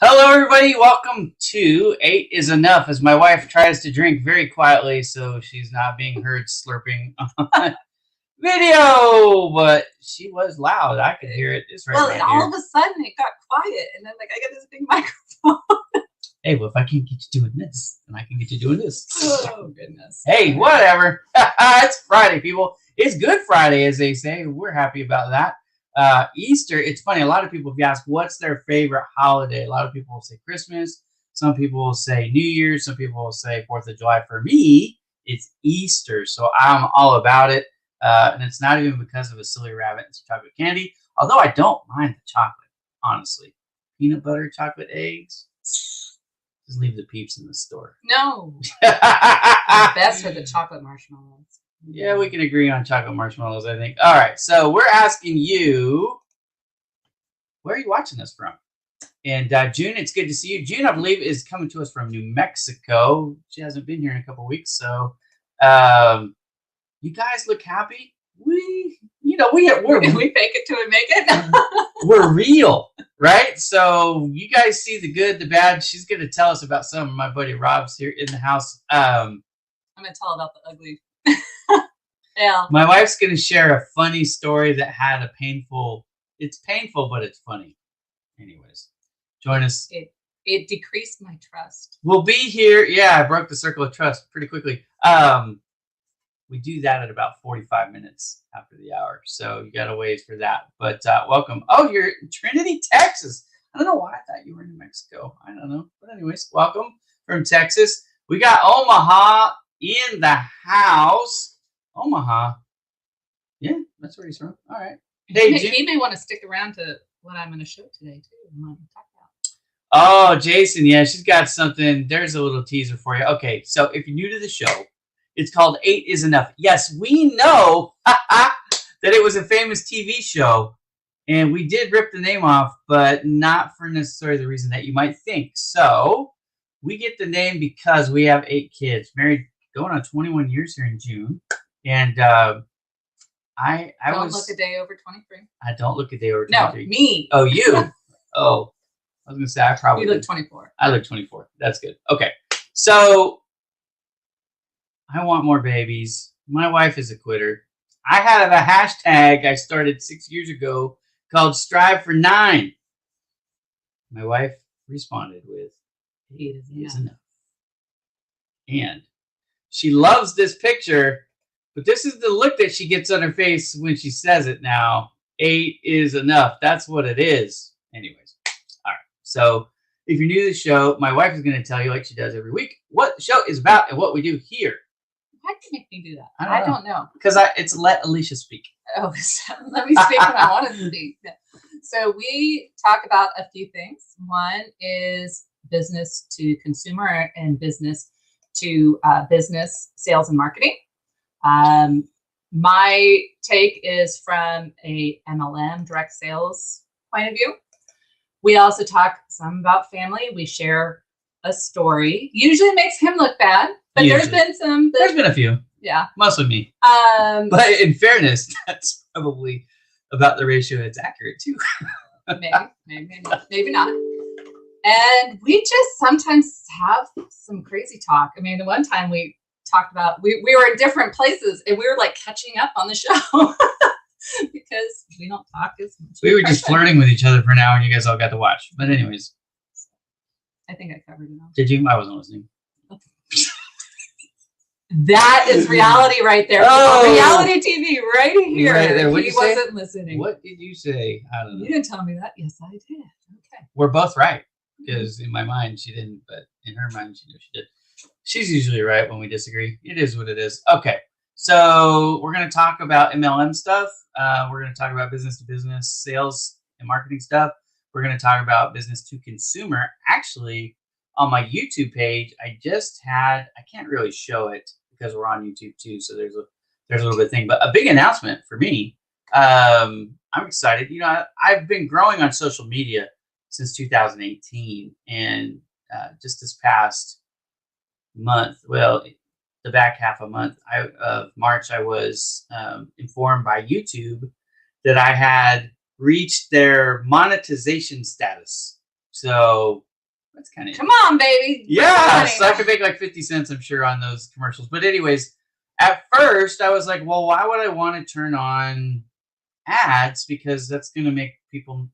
Hello, everybody. Welcome to 8 is Enough, as my wife tries to drink very quietly so she's not being heard slurping on video, but she was loud. I could hear it. It's right well, right all here. of a sudden it got quiet, and then I got this big microphone. Hey, well, if I can't get you doing this, then I can get you doing this. Oh, goodness. Hey, whatever. It's Friday, people. It's Good Friday, as they say. We're happy about that. Easter, it's funny. A lot of people, if you ask what's their favorite holiday, a lot of people will say Christmas. Some people will say New Year's. Some people will say 4th of July. For me, it's Easter. So I'm all about it. And it's not even because of a silly rabbit and some chocolate candy. Although I don't mind the chocolate, honestly. Peanut butter, chocolate eggs. Just leave the peeps in the store. No. The best are the chocolate marshmallows. Yeah, we can agree on chocolate marshmallows, I think. All right, so we're asking you, where are you watching us from? And June, it's good to see you. June, I believe, is coming to us from New Mexico. She hasn't been here in a couple weeks, so you guys look happy. We're we fake it till we make it. We're real, right? So you guys see the good, the bad. She's going to tell us about some of my buddy Rob's here in the house. I'm going to tell about the ugly. Yeah. My wife's going to share a funny story that had a painful, it's painful, but it's funny. Anyways, join us. It decreased my trust. We'll be here. Yeah, I broke the circle of trust pretty quickly. We do that at about 45 minutes after the hour. So you got a ways for that. But welcome. Oh, you're in Trinity, Texas. I don't know why I thought you were in New Mexico. I don't know. But anyways, welcome from Texas. We got Omaha in the house. Omaha. Yeah, that's where he's from. All right. Hey, he may want to stick around to what I'm going to show today, too. I'm going to talk about. Oh, Jason. Yeah, she's got something. There's a little teaser for you. Okay, so if you're new to the show, it's called 8 is Enough. Yes, we know that it was a famous TV show, and we did rip the name off, but not for necessarily the reason that you might think. So we get the name because we have 8 kids, married going on 21 years here in June. And I don't look a day over 23. I don't look a day over 23. No, me. Oh, you. Oh, I was going to say I probably. You look 24. I look 24. That's good. Okay. So I want more babies. My wife is a quitter. I have a hashtag I started 6 years ago called Strive for 9. My wife responded with, 8 is enough. And she loves this picture, but this is the look that she gets on her face when she says it now. 8 is enough. That's what it is. Anyways. All right. So if you're new to the show, my wife is going to tell you, like she does every week, what the show is about and what we do here. Why do you make me do that? I I don't know. Because it's let Alicia speak. Oh, so let me speak when I want to speak. So we talk about a few things. One is business to consumer and business to business sales and marketing. My take is from a MLM direct sales point of view. We also talk some about family. We share a story. Usually it makes him look bad, but Usually. there's been a few. Yeah. Mostly me. But in fairness, that's probably about the ratio that's accurate too. maybe not. And we just sometimes have some crazy talk. I mean, the one time we talked about, we were in different places and we were like catching up on the show because we don't talk as much. We were just flirting with each other for an hour and you guys all got to watch. But anyways. I think I covered it all. Did you? I wasn't listening. That is reality right there. Oh, reality TV right here. Right there. What'd you say? Wasn't listening. What did you say? I don't know. You didn't tell me that. Yes, I did. Okay. We're both right. Because in my mind she didn't, but in her mind she knew she did. She's usually right when we disagree. It is what it is. Okay. So we're going to talk about MLM stuff. We're going to talk about business to business sales and marketing stuff. We're going to talk about business to consumer. Actually, on my YouTube page, I can't really show it because we're on YouTube too. So there's a little bit of thing, but a big announcement for me. I'm excited. You know, I've been growing on social media since 2018. And just this past month, well, the back half of March, I was informed by YouTube that I had reached their monetization status. So that's kind of come on, baby. Yeah, so I could make like 50 cents, I'm sure, on those commercials. But anyways, at first I was like, well, why would I want to turn on ads? Because that's going to make people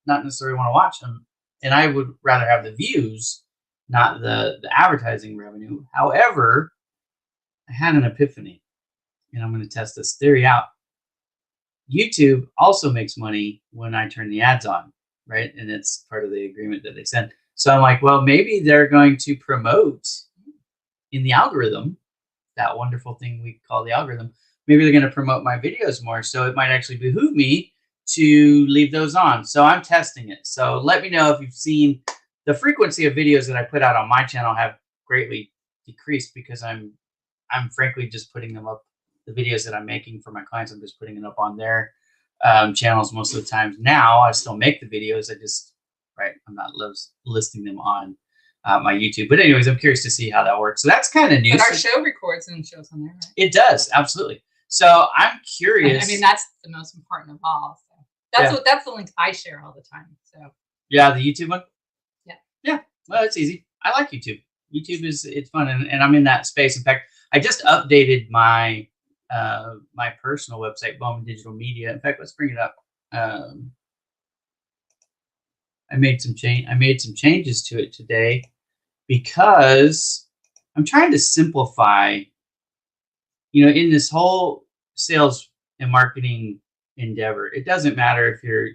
not necessarily want to watch them. And I would rather have the views, not the advertising revenue. However, I had an epiphany, and I'm going to test this theory out. YouTube also makes money when I turn the ads on, right? And it's part of the agreement that they send. So I'm like, well, maybe they're going to promote in the algorithm, that wonderful thing we call the algorithm. Maybe they're going to promote my videos more. So it might actually behoove me to leave those on. So I'm testing it. So let me know if you've seen the frequency of videos that I put out on my channel have greatly decreased because I'm frankly just putting them up. The videos that I'm making for my clients, I'm just putting them up on their channels most of the times. Now I still make the videos. I'm not listing them on my YouTube. But anyways, I'm curious to see how that works. So that's kind of new. But our show records and shows on there, right? It does, absolutely. So I'm curious. I mean, that's the most important of all. So that's the link I share all the time. So yeah, the YouTube one. Yeah. Well, it's easy. I like YouTube. It's fun, and I'm in that space. In fact, I just updated my my personal website, Bowman Digital Media. In fact, let's bring it up. I made some changes to it today because I'm trying to simplify. You know, in this whole sales and marketing endeavor, it doesn't matter if you're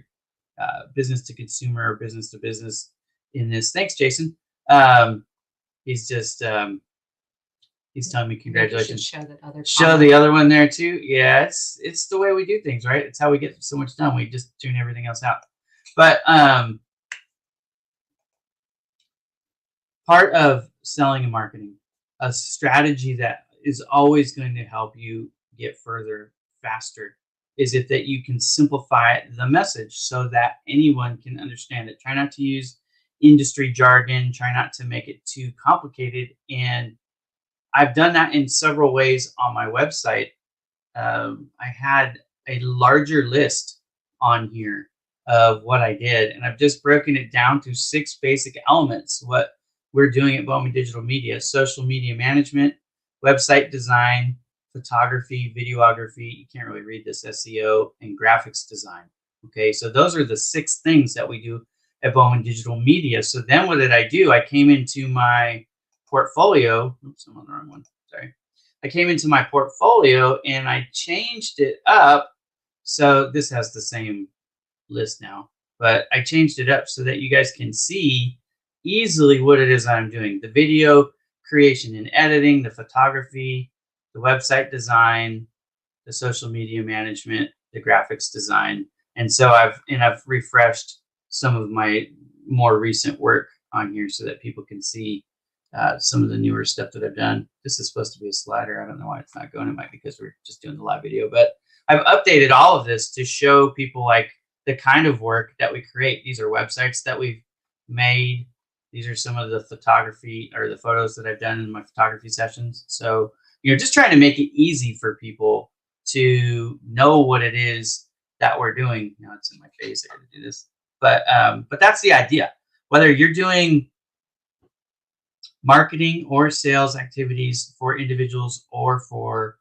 business to consumer or business to business in this. Thanks, Jason. He's just he's telling me congratulations. Show the other one there too. Yeah, it's the way we do things, right? It's how we get so much done. We just tune everything else out. But part of selling and marketing, a strategy that is always going to help you get further faster, is that you can simplify the message so that anyone can understand it. Try not to use industry jargon. Try not to make it too complicated. And I've done that in several ways on my website. I had a larger list on here of what I did, and I've just broken it down to 6 basic elements. What we're doing at Bowman Digital Media: social media management, website design, photography, videography. You can't really read this, SEO, and graphics design. Okay, so those are the 6 things that we do at Bowman Digital Media. So then what did I do? I came into my portfolio. Oops, I'm on the wrong one. Sorry. I came into my portfolio and I changed it up. So this has the same list now. but I changed it up so that you guys can see easily what it is I'm doing. The video creation and editing, the photography, the website design, the social media management, the graphics design. And so I've refreshed some of my more recent work on here so that people can see some of the newer stuff that I've done. This is supposed to be a slider. I don't know why it's not going. It might be because we're just doing the live video, but I've updated all of this to show people like the kind of work that we create. These are websites that we've made. These are some of the photography or the photos that I've done in my photography sessions. So, just trying to make it easy for people to know what it is that we're doing. It's in my face. I got to do this, but that's the idea. Whether you're doing marketing or sales activities for individuals or for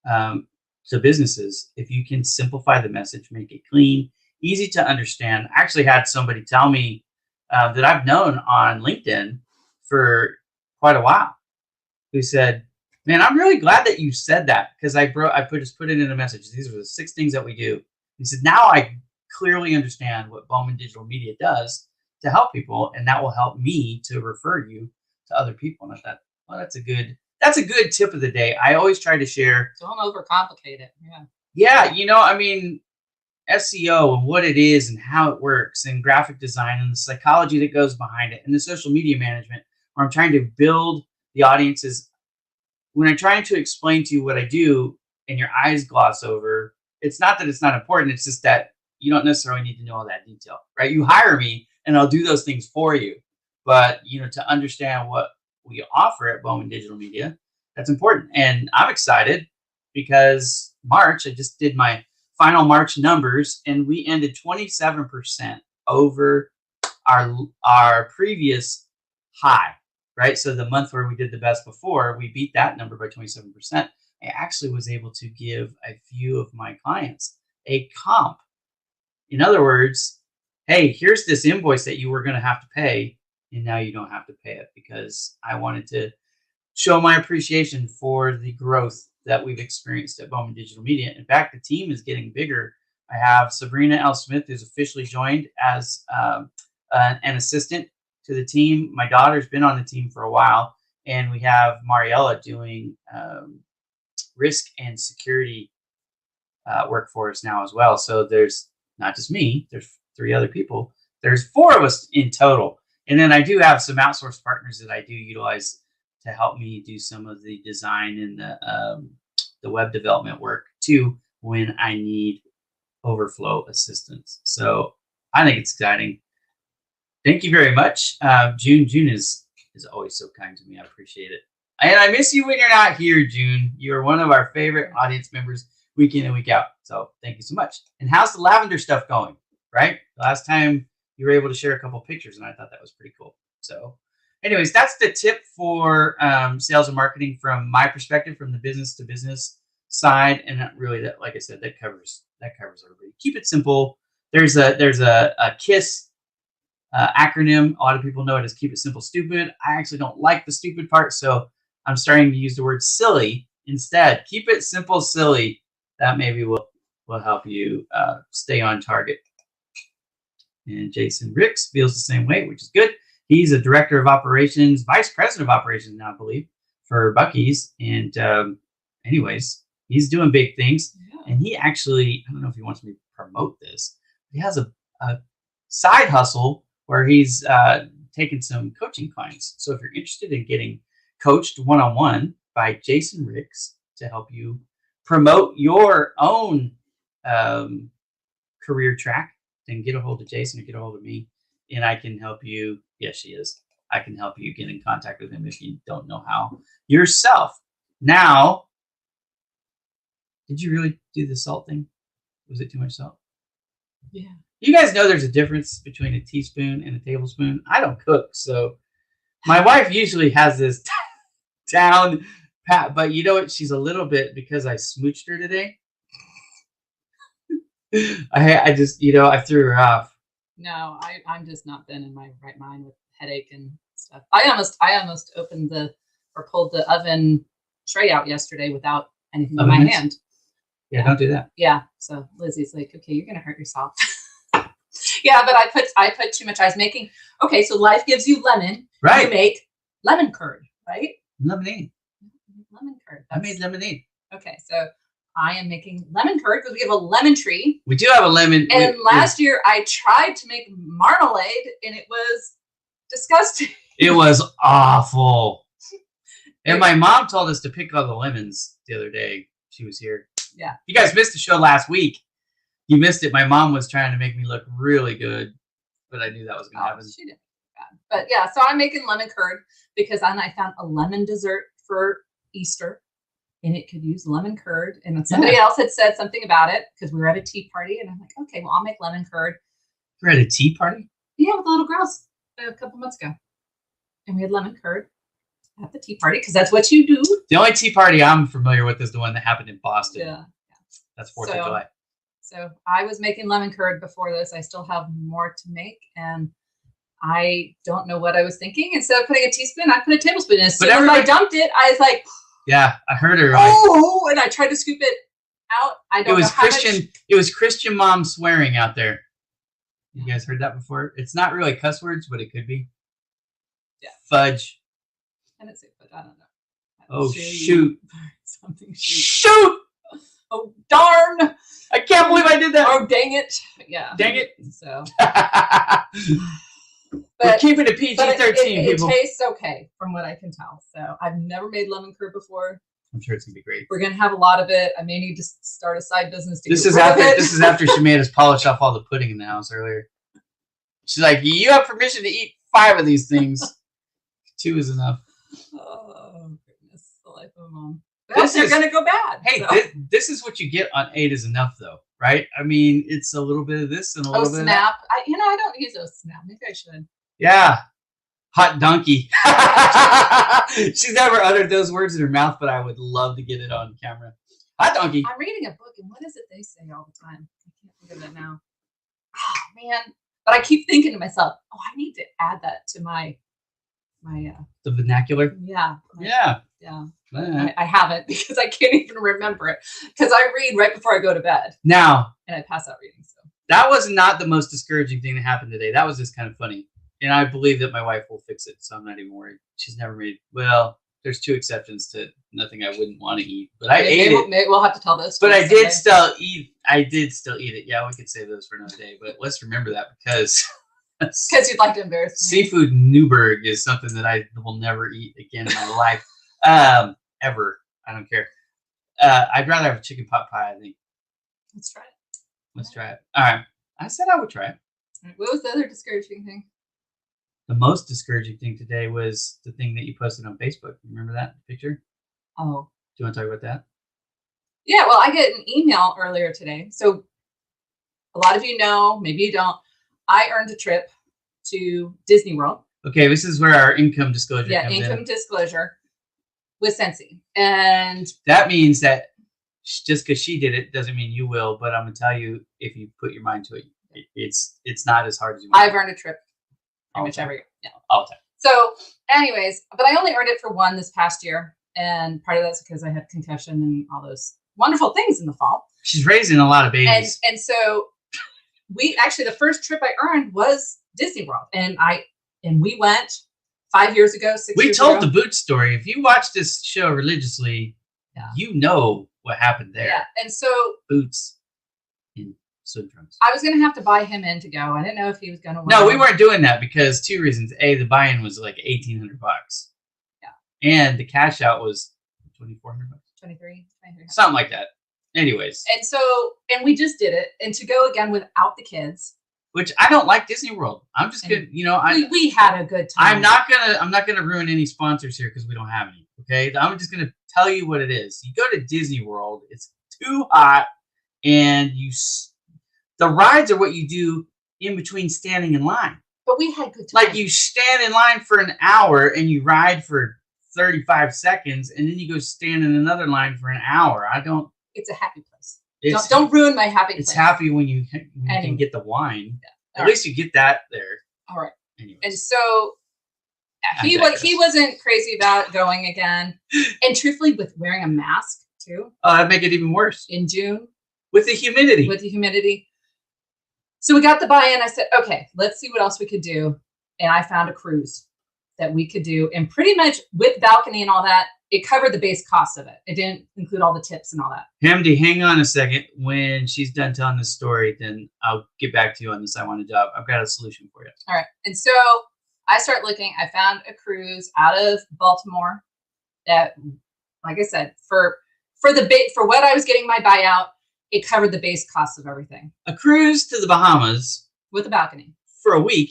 to businesses, if you can simplify the message, make it clean, easy to understand. I actually had somebody tell me that I've known on LinkedIn for quite a while, who said, "Man, I'm really glad that you said that because I just put it in a message. These are the 6 things that we do." He said, "Now I clearly understand what Bowman Digital Media does to help people, and that will help me to refer you to other people." And I thought, well, that's a good tip of the day. I always try to share. Don't overcomplicate it. Yeah, SEO and what it is and how it works, and graphic design and the psychology that goes behind it, and the social media management, where I'm trying to build the audiences. When I'm trying to explain to you what I do and your eyes gloss over, it's not that it's not important. It's just that you don't necessarily need to know all that detail, right? You hire me and I'll do those things for you. But, to understand what we offer at Bowman Digital Media, that's important. And I'm excited because March, I just did my final March numbers, and we ended 27% over our previous high, right? So the month where we did the best before, we beat that number by 27%. I actually was able to give a few of my clients a comp. In other words, hey, here's this invoice that you were going to have to pay, and now you don't have to pay it, because I wanted to show my appreciation for the growth that we've experienced at Bowman Digital Media. In fact, the team is getting bigger. I have Sabrina L. Smith, who's officially joined as an assistant to the team. My daughter's been on the team for a while, and we have Mariella doing risk and security work for us now as well. So there's not just me, there's 3 other people. There's 4 of us in total. And then I do have some outsourced partners that I do utilize to help me do some of the design and the web development work too, when I need overflow assistance. So I think it's exciting. Thank you very much. June is always so kind to me. I appreciate it. And I miss you when you're not here, June. You're one of our favorite audience members week in and week out. So thank you so much. And how's the lavender stuff going, right? Last time you were able to share a couple pictures, and I thought that was pretty cool. So anyways, that's the tip for sales and marketing from my perspective, from the business to business side. And that really, that, like I said, that covers everybody. Keep it simple. There's a KISS acronym. A lot of people know it as keep it simple, stupid. I actually don't like the stupid part, so I'm starting to use the word silly instead. Keep it simple, silly. That maybe will help you stay on target. And Jason Ricks feels the same way, which is good. He's a director of operations, vice president of operations now, I believe, for Buc-ee's. And anyways, he's doing big things. Yeah. And he actually, I don't know if he wants me to promote this, he has a side hustle where he's taking some coaching clients. So if you're interested in getting coached one-on-one by Jason Ricks to help you promote your own career track, then get a hold of Jason or get a hold of me, and I can help you. Yes, she is. I can help you get in contact with him if you don't know how yourself. Now, did you really do the salt thing? Was it too much salt? Yeah. You guys know there's a difference between a teaspoon and a tablespoon. I don't cook, so my wife usually has this down pat, but you know what? She's a little bit, because I smooched her today. I just, I threw her off. No, I'm just not been in my right mind with headache and stuff. I almost opened pulled the oven tray out yesterday without anything in my hand. Yeah, don't do that. Yeah. So Lizzie's like, okay, you're gonna hurt yourself. Yeah, but I put too much. I was making okay. So life gives you lemon. Right. You make lemon curd, right? Lemonade. Lemon curd. I made lemonade. Okay, so I am making lemon curd because we have a lemon tree. We do have a lemon. And last year I tried to make marmalade and it was disgusting. It was awful. And my mom told us to pick all the lemons the other day. She was here. Yeah. You guys missed the show last week. You missed it. My mom was trying to make me look really good, but I knew that was going to happen. She didn't. But yeah, so I'm making lemon curd because I found a lemon dessert for Easter and it could use lemon curd. And then somebody else had said something about it because we were at a tea party and I'm like, okay, well, I'll make lemon curd. We're at a tea party? Yeah, with the little girls a couple months ago. And we had lemon curd at the tea party because that's what you do. The only tea party I'm familiar with is the one that happened in Boston. Yeah. That's 4th of July. So I was making lemon curd before this. I still have more to make. And I don't know what I was thinking. Instead of putting a teaspoon, I put a tablespoon. And as soon as I dumped it, I was like, yeah, I heard her. Oh, and I tried to scoop it out. I don't know how Christian. It was Christian mom swearing out there. You guys heard that before? It's not really cuss words, but it could be. Yeah. Fudge. I didn't say fudge. I don't know. Oh, shoot. Something shoot. Oh, darn. I can't believe I did that. Oh, dang it. Yeah. Dang it. So. We're keeping it PG-13, people. It tastes okay from what I can tell. So I've never made lemon curd before. I'm sure it's going to be great. We're going to have a lot of it. I may need to start a side business to This is after she made us polish off all the pudding in the house earlier. She's like, you have permission to eat 5 of these things. 2 is enough. Oh, goodness. The life of a mom. Well, they're going to go bad. Hey, so. This is what you get on 8 is enough, though, right? I mean, it's a little bit of this and a little bit of that. I don't use snap. Maybe I should. Yeah. Hot donkey. She's never uttered those words in her mouth, but I would love to get it on camera. Hot donkey. I'm reading a book, and what is it they say all the time? I can't think of it now. Oh, man. But I keep thinking to myself, oh, I need to add that to my the vernacular? Yeah. Yeah. I haven't because I can't even remember it because I read right before I go to bed. Now. And I pass out reading. So that was not the most discouraging thing that happened today. That was just kind of funny. And I believe that my wife will fix it, so I'm not even worried. She's never made, well, there's 2 exceptions to nothing I wouldn't want to eat. But I ate it. Maybe we'll have to tell those. But I did still eat it. Yeah, we could save those for another day. But let's remember that because you'd like to embarrass me. Seafood Newberg is something that I will never eat again in my life. Ever. I don't care. I'd rather have a chicken pot pie, I think. Let's try it. Let's try it. All right. I said I would try it. What was the other discouraging thing? The most discouraging thing today was the thing that you posted on Facebook. Remember that picture? Oh. Do you want to talk about that? Yeah, well, I get an email earlier today. So a lot of you know, maybe you don't. I earned a trip to Disney World. Okay, this is where our income disclosure comes in. Yeah, income disclosure with Scentsy. And that means that just because she did it doesn't mean you will, but I'm going to tell you, if you put your mind to it, it's not as hard as you might. I've earned a trip. Pretty much every year. Yeah. All the time. So anyways, but I only earned it for 1 this past year. And part of that's because I had concussion and all those wonderful things in the fall. She's raising a lot of babies. And so the first trip I earned was Disney World. And we went 5 years ago, 6 years ago. We told the Boots story. If you watch this show religiously, you know what happened there. Yeah. And so Boots in swim trunks. I was going to have to buy him in to go. I didn't know if he was going to. No, we weren't doing that because 2 reasons. A, the buy-in was like $1,800. Yeah. And the cash out was $2,400. 23. Something like that. Anyways. And we just did it. And to go again without the kids. Which I don't like Disney World. I'm just gonna, we had a good time. I'm not gonna ruin any sponsors here because we don't have any. Okay, I'm just gonna tell you what it is. You go to Disney World, it's too hot, and the rides are what you do in between standing in line. But we had good time. Like you stand in line for an hour and you ride for 35 seconds, and then you go stand in another line for an hour. It's a happy place. Don't ruin my happy place. It's happy when you can get the wine. Yeah. At least you get that there. All right. Anyways. And so he wasn't crazy about going again. And truthfully, with wearing a mask too. That'd make it even worse. In June. With the humidity. So we got the buy-in. I said, okay, let's see what else we could do. And I found a cruise that we could do. And pretty much with balcony and all that, it covered the base cost of it. It didn't include all the tips and all that. Hamdi, hang on a second. When she's done telling this story, then I'll get back to you on this. I want a job. I've got a solution for you. All right. And so I start looking. I found a cruise out of Baltimore that, like I said, for what I was getting my buyout, it covered the base cost of everything. A cruise to the Bahamas with a balcony for a week,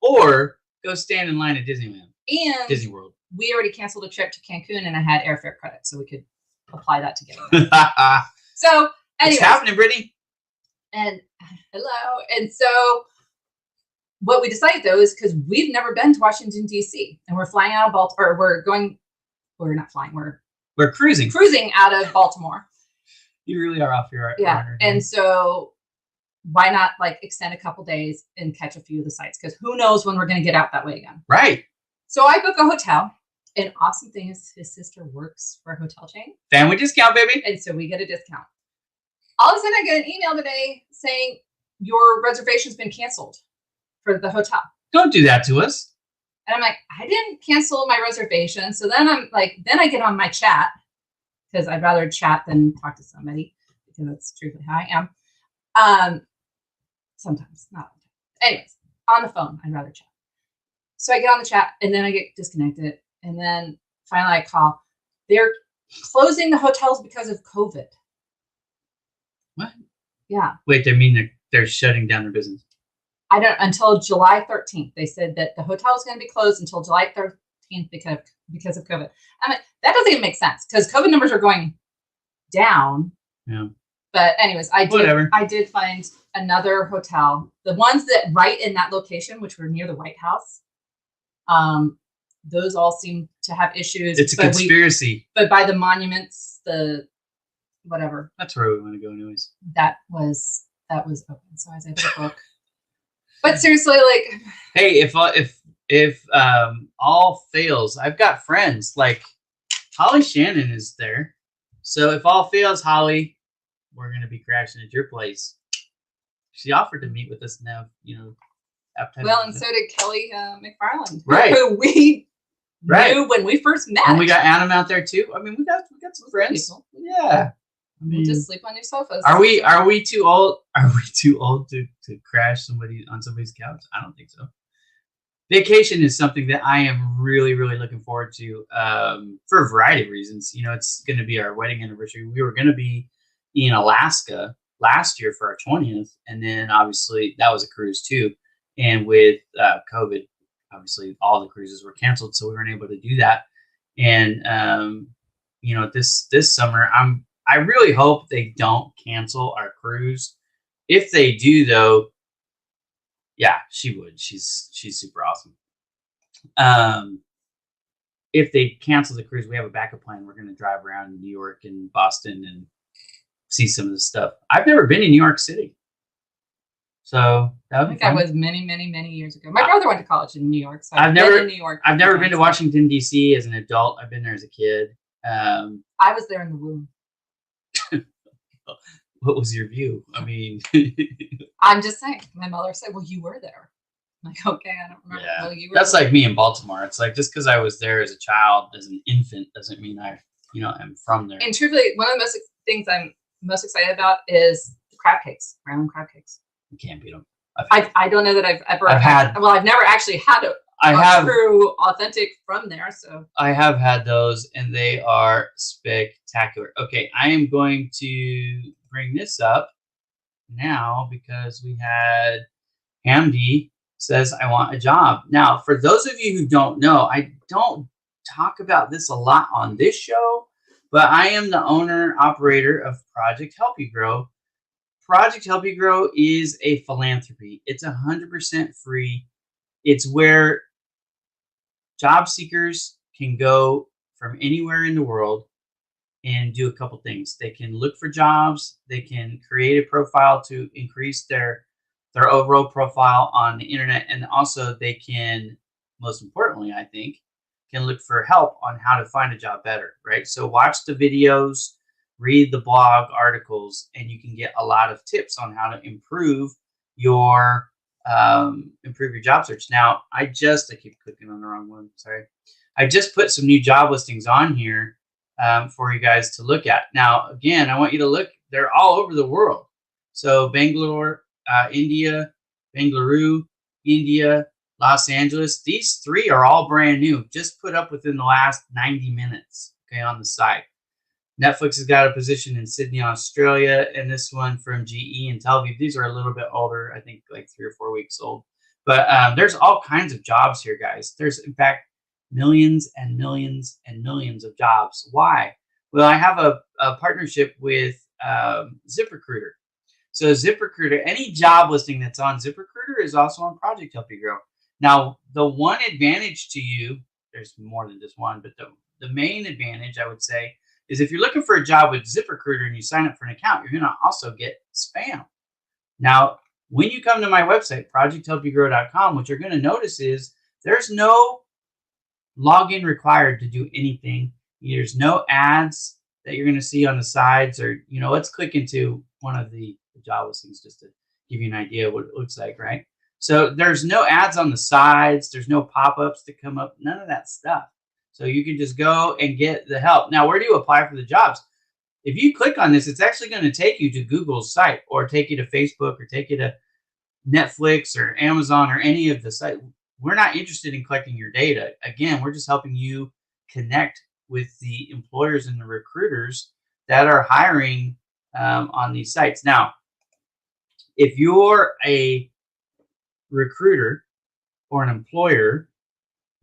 or go stand in line at Disneyland and Disney World. We already canceled a trip to Cancun, and I had airfare credit, so we could apply that together. So, anyway, what's happening, Brittany? And hello. And so, what we decided though is because we've never been to Washington D.C. and we're flying out of Baltimore. We're not flying. We're cruising out of Baltimore. You really are off your And so, why not like extend a couple days and catch a few of the sites? Because who knows when we're going to get out that way again? Right. So I book a hotel. An awesome thing is his sister works for a hotel chain. Family discount, baby. And so we get a discount. All of a sudden I get an email today saying your reservation's been canceled for the hotel. Don't do that to us. And I'm like, I didn't cancel my reservation. So then I get on my chat because I'd rather chat than talk to somebody because that's truthfully how I am. Sometimes, not all the time. Anyways, on the phone, I'd rather chat. So I get on the chat and then I get disconnected. And then finally I call. They're closing the hotels because of COVID. What? Yeah. Wait, they mean they're shutting down their business? I don't, until July 13th. They said that the hotel is going to be closed until July 13th because of COVID. I mean, that doesn't even make sense because COVID numbers are going down. Yeah. But anyways, I did find another hotel. The ones that right in that location, which were near the White House, those all seem to have issues. It's a conspiracy. But by the monuments, the whatever. That's where we want to go anyways. That was open. So I was able to book. But seriously, like, hey, if all fails, I've got friends like Holly Shannon is there. So if all fails, Holly, we're gonna be crashing at your place. She offered to meet with us now, well, and so did Kelly McFarland, right? Who we knew when we first met. And we got Adam out there too. I mean, we got some friends. People. Yeah. I mean, we'll just sleep on your sofas. Are we too old? Are we too old to crash on somebody's couch? I don't think so. Vacation is something that I am really, really looking forward to for a variety of reasons. It's going to be our wedding anniversary. We were going to be in Alaska last year for our 20th, and then obviously that was a cruise too. And with COVID, obviously all the cruises were canceled, so we weren't able to do that. And this summer, I really hope they don't cancel our cruise. If they do, though, yeah, she would. She's super awesome. If they cancel the cruise, we have a backup plan. We're going to drive around New York and Boston and see some of the stuff. I've never been in New York City. So that would be fun. That was many, many, many years ago. My brother went to college in New York. So I've never been in New York. I've never been to Washington, D.C. as an adult. I've been there as a kid. I was there in the womb. What was your view? I mean, I'm just saying. My mother said, "Well, you were there." I'm like, okay, I don't remember. Yeah, well, you were that's there. like me in Baltimore. It's like just because I was there as a child, as an infant, doesn't mean I'm from there. And truthfully, one of the things I'm most excited about is the crab cakes, Maryland crab cakes. You can't beat them. I don't know that I've ever had. Well, I've never actually had true authentic from there. So I have had those, and they are spectacular. Okay, I am going to bring this up now because we had Hamdi says I want a job. Now, for those of you who don't know, I don't talk about this a lot on this show, but I am the owner operator of Project Help You Grow. Project Help You Grow is a philanthropy. It's 100% free. It's where job seekers can go from anywhere in the world and do a couple things. They can look for jobs. They can create a profile to increase their overall profile on the internet. And also they can, most importantly, I think, can look for help on how to find a job better, right? So watch the videos, read the blog articles, and you can get a lot of tips on how to improve your improve your job search. Now, I keep clicking on the wrong one. Sorry. I just put some new job listings on here for you guys to look at. Now, again, I want you to look. They're all over the world. So Bangalore, India, Bengaluru, India, Los Angeles. These three are all brand new, just put up within the last 90 minutes, okay, on the site. Netflix has got a position in Sydney, Australia, and this one from GE and Tel Aviv. These are a little bit older, I think like 3 or 4 weeks old. But there's all kinds of jobs here, guys. There's, in fact, millions and millions and millions of jobs. Why? Well, I have a partnership with ZipRecruiter. So ZipRecruiter, any job listing that's on ZipRecruiter is also on Project Help You Grow. Now, the one advantage to you, there's more than just one, but the main advantage, I would say, is if you're looking for a job with ZipRecruiter and you sign up for an account, you're going to also get spam. Now, when you come to my website, projecthelpyougrow.com, what you're going to notice is there's no login required to do anything. There's no ads that you're going to see on the sides, or, let's click into one of the job listings just to give you an idea of what it looks like, right? So there's no ads on the sides. There's no pop-ups that come up, none of that stuff. So you can just go and get the help. Now, where do you apply for the jobs? If you click on this, it's actually going to take you to Google's site, or take you to Facebook, or take you to Netflix or Amazon or any of the site. We're not interested in collecting your data. Again, we're just helping you connect with the employers and the recruiters that are hiring on these sites. Now, if you're a recruiter or an employer,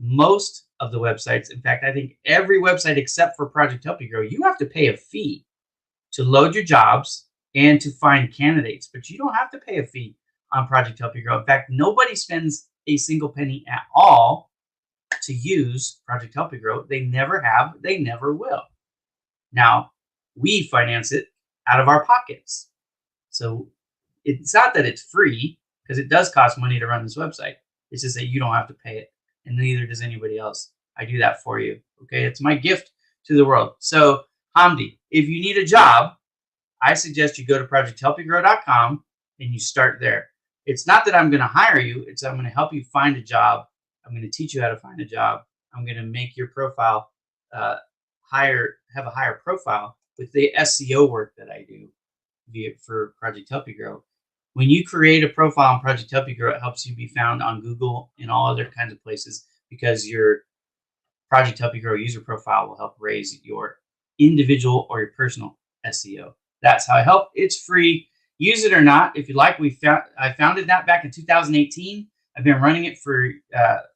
most of the websites, in fact, I think every website except for Project Help You Grow, you have to pay a fee to load your jobs and to find candidates, but you don't have to pay a fee on Project Help You Grow. In fact, nobody spends a single penny at all to use Project Help You Grow. They never have, they never will. Now, we finance it out of our pockets. So it's not that it's free, because it does cost money to run this website. It's just that you don't have to pay it, and neither does anybody else. I do that for you. Okay, it's my gift to the world. So, Hamdi, if you need a job, I suggest you go to projecthelpyougrow.com and you start there. It's not that I'm going to hire you. It's I'm going to help you find a job. I'm going to teach you how to find a job. I'm going to make your profile have a higher profile with the SEO work that I do for Project Help You Grow. When you create a profile on Project Help You Grow, it helps you be found on Google and all other kinds of places, because your Project Help You Grow user profile will help raise your individual or your personal SEO. That's how I help. It's free. Use it or not, if you like. I founded that back in 2018. I've been running it for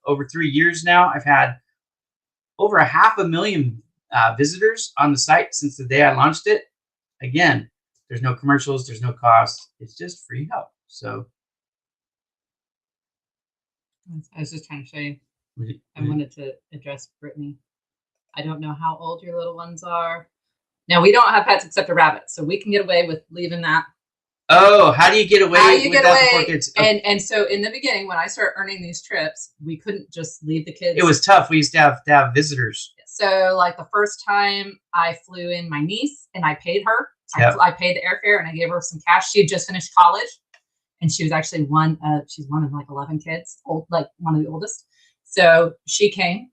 over 3 years now. I've had over 500,000 visitors on the site since the day I launched it. Again, there's no commercials, there's no cost. It's just free help. So I was just trying to show you. I wanted to address Brittany. I don't know how old your little ones are. Now, we don't have pets except a rabbit, so we can get away with leaving that. Oh, how do you get away with that before kids? And so in the beginning, when I started earning these trips, we couldn't just leave the kids. It was tough. We used to have visitors. So like the first time I flew in my niece and I paid her. Yep. I paid the airfare and I gave her some cash. She had just finished college, and she was actually she's one of like 11 kids, like one of the oldest. So she came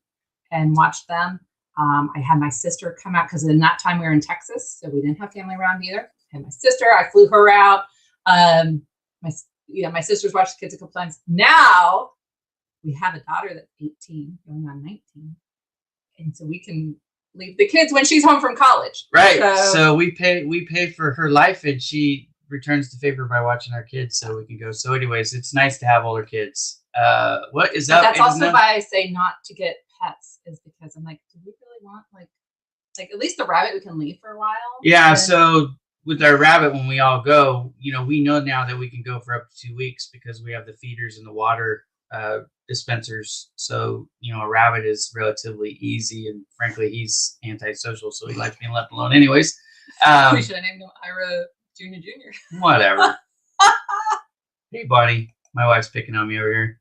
and watched them. I had my sister come out, because in that time we were in Texas, so we didn't have family around either. I had my sister. I flew her out. My sister's watched the kids a couple times. Now we have a daughter that's 18, going on 19, and so we can leave the kids when she's home from college. Right. So we pay for her life, and she returns the favor by watching our kids, so we can go. So anyways, it's nice to have older kids. What is that? That's also why I say not to get pets, is because I'm like, do we really want like at least the rabbit we can leave for a while? Yeah. So with our rabbit, when we all go, we know now that we can go for up to 2 weeks, because we have the feeders and the water dispensers. So, a rabbit is relatively easy, and frankly, he's antisocial, so he likes being left alone anyways. We should have named him Ira Jr. Whatever. Hey, Bonnie, my wife's picking on me over here.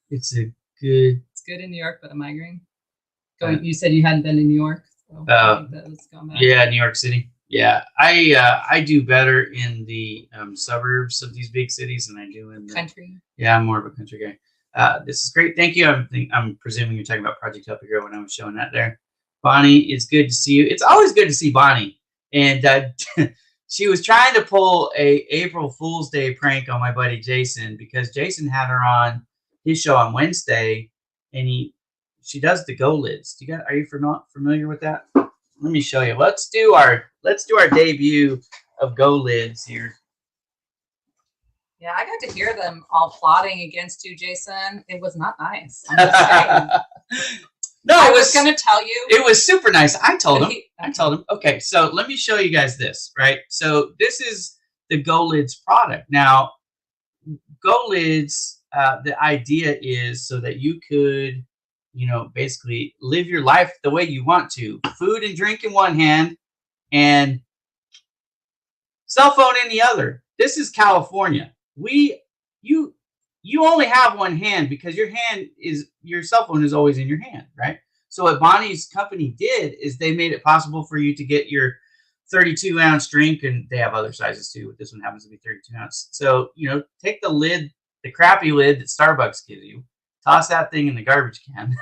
It's good in New York, but a migraine. You said you hadn't been in New York. So yeah, New York City. Yeah, I do better in the suburbs of these big cities than I do in the Country. Yeah. I'm more of a country guy. This is great. Thank you. I'm presuming you're talking about Project Help a Girl when I was showing that there. Bonnie, it's good to see you. It's always good to see Bonnie. And she was trying to pull a April Fool's Day prank on my buddy Jason because Jason had her on his show on Wednesday, and she does the Go Lids. Are you familiar with that? Let me show you. Let's do our debut of Go Lids here. Yeah, I got to hear them all plotting against you, Jason. It was not nice. I'm just saying. No, I was going to tell you. It was super nice. I told him. Okay, so let me show you guys this, right? So this is the Go Lids product. Now, Go Lids, the idea is so that you could, basically live your life the way you want to. Food and drink in one hand and cell phone in the other. This is California. You only have one hand because your cell phone is always in your hand, right? So what Bonnie's company did is they made it possible for you to get your 32-ounce drink, and they have other sizes too. This one happens to be 32 ounce. So, take the lid, the crappy lid that Starbucks gives you, toss that thing in the garbage can,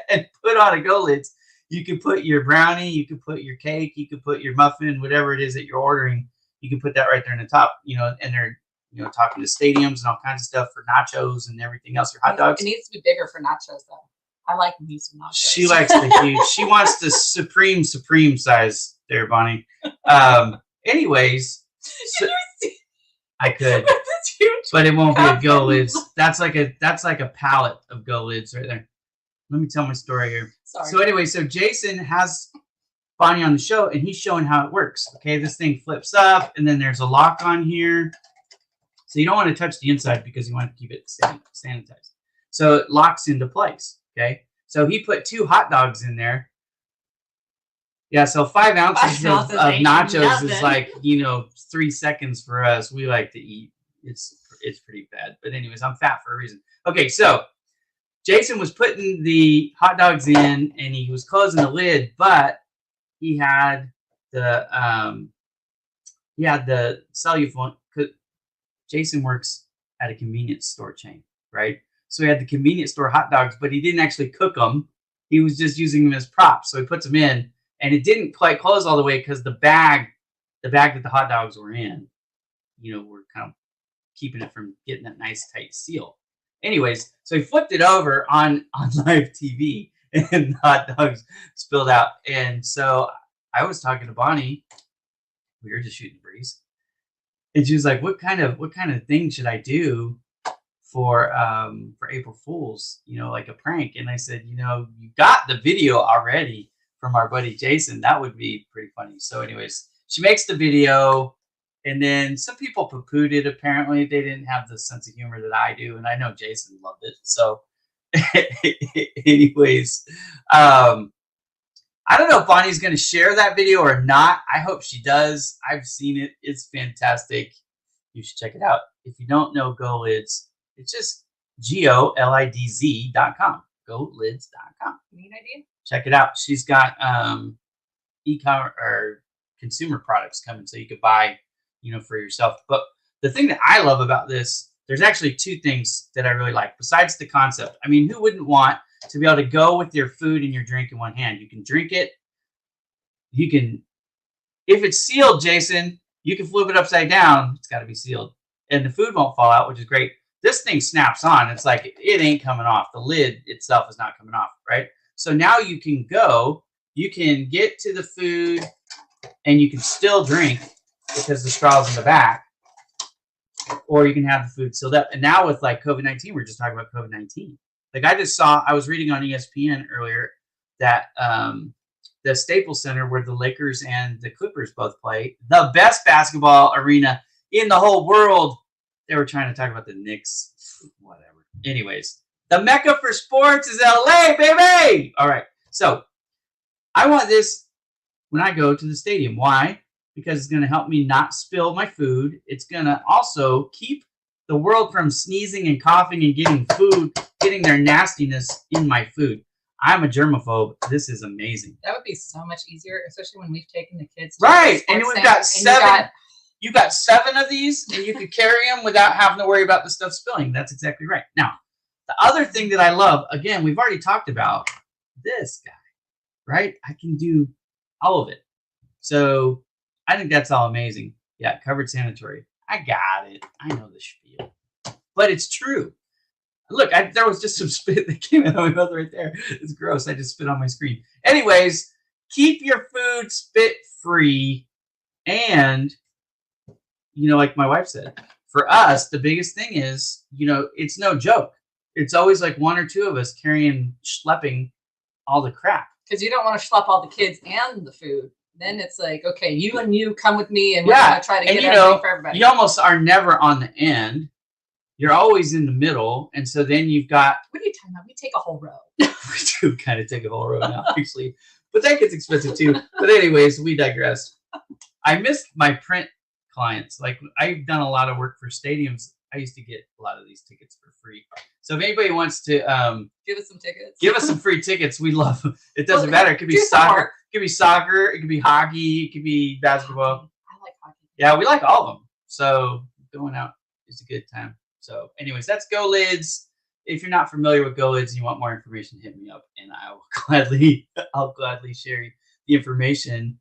and put on a Go Lids. You can put your brownie, you can put your cake, you can put your muffin, whatever it is that you're ordering. You can put that right there in the top, and they're talking to stadiums and all kinds of stuff for nachos and everything else, your hot dogs. It needs to be bigger for nachos, though. I like these nachos. She likes the huge. She wants the supreme size there, Bonnie. Anyways, I could, but it won't be a Go Lids. That's like a pallet of Go Lids right there. Let me tell my story here. Sorry. So anyway, so Jason has Bonnie on the show, and he's showing how it works. Okay, this thing flips up, and then there's a lock on here. So you don't want to touch the inside because you want to keep it sanitized. So it locks into place. Okay. So he put 2 hot dogs in there. Yeah. So 5 ounces of nachos is like, 3 seconds for us. We like to eat. It's pretty bad. But anyways, I'm fat for a reason. Okay. So Jason was putting the hot dogs in and he was closing the lid, but he had the cell phone. Jason works at a convenience store chain, right? So he had the convenience store hot dogs, but he didn't actually cook them. He was just using them as props. So he puts them in, and it didn't quite close all the way because the bag that the hot dogs were in, were kind of keeping it from getting that nice tight seal. Anyways, so he flipped it over on live TV, and the hot dogs spilled out. And so I was talking to Bonnie. We were just shooting the breeze. And she was like, what kind of thing should I do for April Fool's, like a prank? And I said, you got the video already from our buddy Jason. That would be pretty funny. So anyways, she makes the video, and then some people poo-pooed it. Apparently they didn't have the sense of humor that I do. And I know Jason loved it. So anyways, I don't know if Bonnie's going to share that video or not. I hope she does. I've seen it. It's fantastic. You should check it out. If you don't know Go Lids, it's just GOLIDZ.com. GoLids.com. Neat idea. Check it out. She's got e-commerce or consumer products coming so you could buy, for yourself. But the thing that I love about this, there's actually 2 things that I really like besides the concept. I mean, who wouldn't want to be able to go with your food and your drink in one hand? You can drink it. You can, if it's sealed, Jason, you can flip it upside down. It's got to be sealed. And the food won't fall out, which is great. This thing snaps on. It's like, it ain't coming off. The lid itself is not coming off, right? So now you can get to the food and you can still drink because the straw's in the back, or you can have the food sealed up. And now with like COVID-19, we're just talking about COVID-19. Like I was reading on ESPN earlier that the Staples Center, where the Lakers and the Clippers both play, the best basketball arena in the whole world, they were trying to talk about the Knicks, whatever. Anyways, the mecca for sports is LA, baby! All right, so I want this when I go to the stadium. Why? Because it's going to help me not spill my food. It's going to also keep the world from sneezing and coughing and getting their nastiness in my food. I'm a germaphobe. This is amazing. That would be so much easier, especially when we've taken the kids to Right. the And sports we've center, got 7. You got 7 of these, and you could carry them without having to worry about the stuff spilling. That's exactly right. Now, the other thing that I love, again, we've already talked about this guy, right? I can do all of it. So I think that's all amazing. Yeah, covered sanitary. I got it. I know the spiel. But it's true. Look, there was just some spit that came out of my mouth right there. It's gross. I just spit on my screen. Anyways, keep your food spit free. And, like my wife said, for us, the biggest thing is, it's no joke. It's always like 1 or 2 of us schlepping all the crap. Because you don't want to schlep all the kids and the food. Then it's like, okay, you and you come with me, and we're going to try to get everything for everybody. You almost are never on the end. You're always in the middle, and so then you've got... What are you talking about? We take a whole row. We do kind of take a whole row now, actually. But that gets expensive, too. But anyways, we digress. I missed my print clients. Like, I've done a lot of work for stadiums. I used to get a lot of these tickets for free. So if anybody wants to... give us some tickets. Give us some free tickets. We love them. It doesn't matter. It could be soccer. It could be soccer. It could be hockey. It could be basketball. I like hockey. Yeah, we like all of them. So going out is a good time. So anyways, that's Go Lids. If you're not familiar with Go Lids and you want more information, hit me up and I'll gladly share the information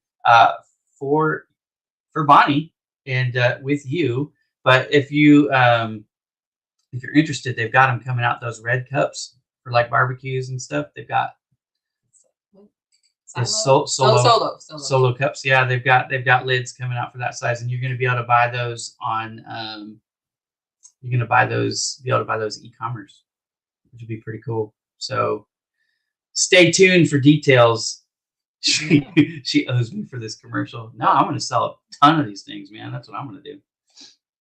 for Bonnie and with you. But if you're interested, they've got them coming out, those red cups for like barbecues and stuff. They've got the solo cups. Yeah, they've got lids coming out for that size, and you're going to be able to buy those on be able to buy those e-commerce, which would be pretty cool. So stay tuned for details. She owes me for this commercial. No, I'm going to sell a ton of these things, man. That's what I'm going to do.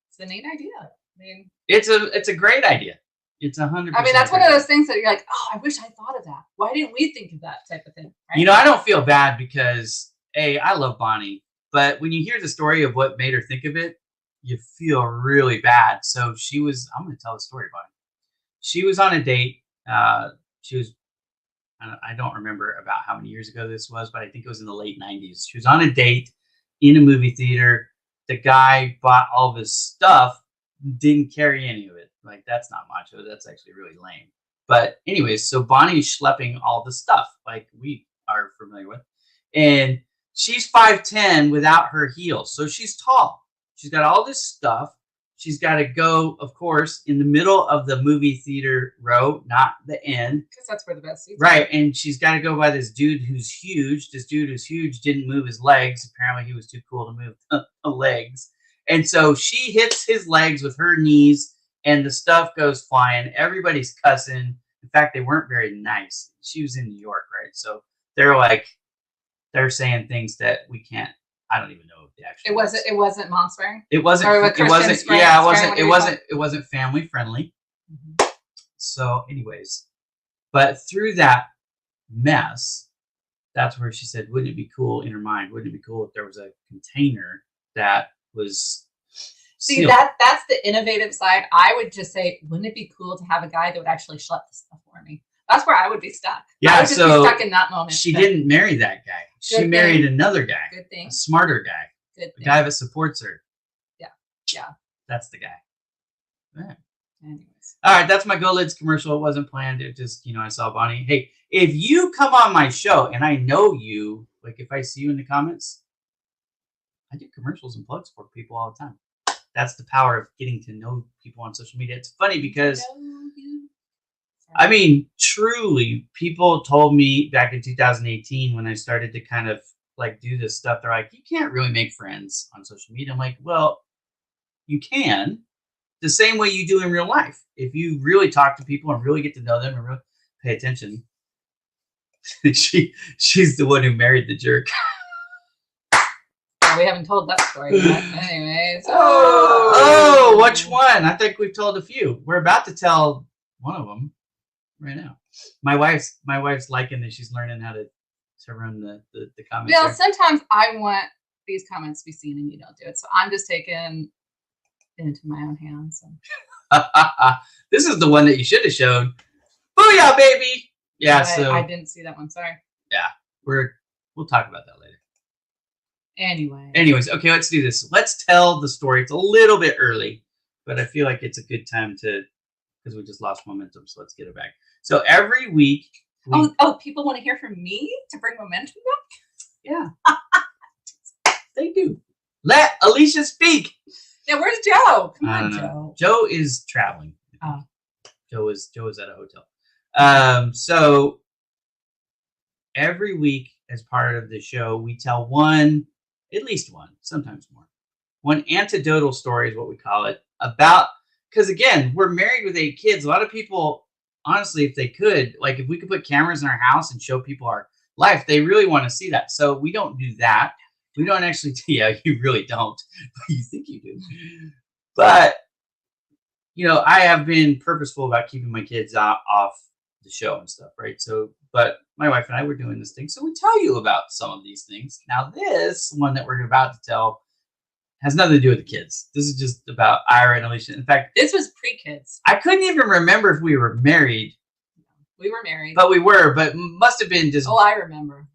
It's a neat idea. I mean, it's a great idea. It's 100%. I mean, that's one of those things that you're like, oh, I wish I thought of that. Why didn't we think of that type of thing? Right? I don't feel bad because, I love Bonnie. But when you hear the story of what made her think of it, you feel really bad. So I'm going to tell the story about it. She was on a date. I don't remember about how many years ago this was, but I think it was in the late 90s. She was on a date in a movie theater. The guy bought all of his stuff, didn't carry any of it. Like, that's not macho. That's actually really lame. But anyways, so Bonnie's schlepping all the stuff like we are familiar with. And she's 5'10" without her heels. So she's tall. She's got all this stuff. She's got to go, of course, in the middle of the movie theater row, not the end. Because that's where the best seats are. And she's got to go by this dude who's huge. This dude who's huge didn't move his legs. Apparently, he was too cool to move the legs. And so she hits his legs with her knees, and the stuff goes flying. Everybody's cussing. In fact, they weren't very nice. She was in New York, right? So they're saying things that we can't. I don't even know if the actual. It wasn't mom swearing. It wasn't. It wasn't family friendly. Mm-hmm. So, anyways, but through that mess, that's where she said, "Wouldn't it be cool?" In her mind, wouldn't it be cool if there was a container that was. See, that's the innovative side. I would just say, wouldn't it be cool to have a guy that would actually schlep the stuff for me? That's where I would be stuck. Yeah, I would just be stuck in that moment. She didn't marry that guy. She married another guy. Good thing. A smarter guy. Good thing. A guy that supports her. Yeah. That's the guy. All right. Anyways. All right, that's my Go Lids commercial. It wasn't planned. It just, I saw Bonnie. Hey, if you come on my show and I know you, like if I see you in the comments, I do commercials and plugs for people all the time. That's the power of getting to know people on social media. It's funny because, I mean, truly, people told me back in 2018 when I started to kind of like do this stuff, they're like, you can't really make friends on social media. I'm like, well, you can the same way you do in real life. If you really talk to people and really get to know them and really pay attention. She's the one who married the jerk. We haven't told that story yet. Anyways. Oh, which one? I think we've told a few. We're about to tell one of them right now. My wife's liking that she's learning how to run the comments. Yeah, sometimes I want these comments to be seen and you don't do it. So I'm just taking it into my own hands. This is the one that you should have showed. Booyah, baby! Yeah, I didn't see that one. Sorry. Yeah, we'll talk about that later. Anyways, okay, let's do this. Let's tell the story. It's a little bit early, but I feel like it's a good time to, because we just lost momentum. So let's get it back. So every week. People want to hear from me to bring momentum back? Yeah. They do. Let Alicia speak. Yeah, where's Joe? Come on, Joe. Joe is traveling. Oh. Joe is at a hotel. So every week, as part of the show, we tell at least one, sometimes more, one anecdotal story is what we call it, about, because again, we're married with 8 kids. A lot of people, honestly, if they could, like if we could put cameras in our house and show people our life, they really want to see that. So we don't do that. We don't actually, yeah, you really don't. You think you do. But, I have been purposeful about keeping my kids off the show and stuff, right? So, but my wife and I were doing this thing. So we tell you about some of these things. Now, this one that we're about to tell has nothing to do with the kids. This is just about Ira and Alicia. In fact, this was pre-kids. I couldn't even remember if we were married. We were married. But we were, but must have been just. Oh, I remember.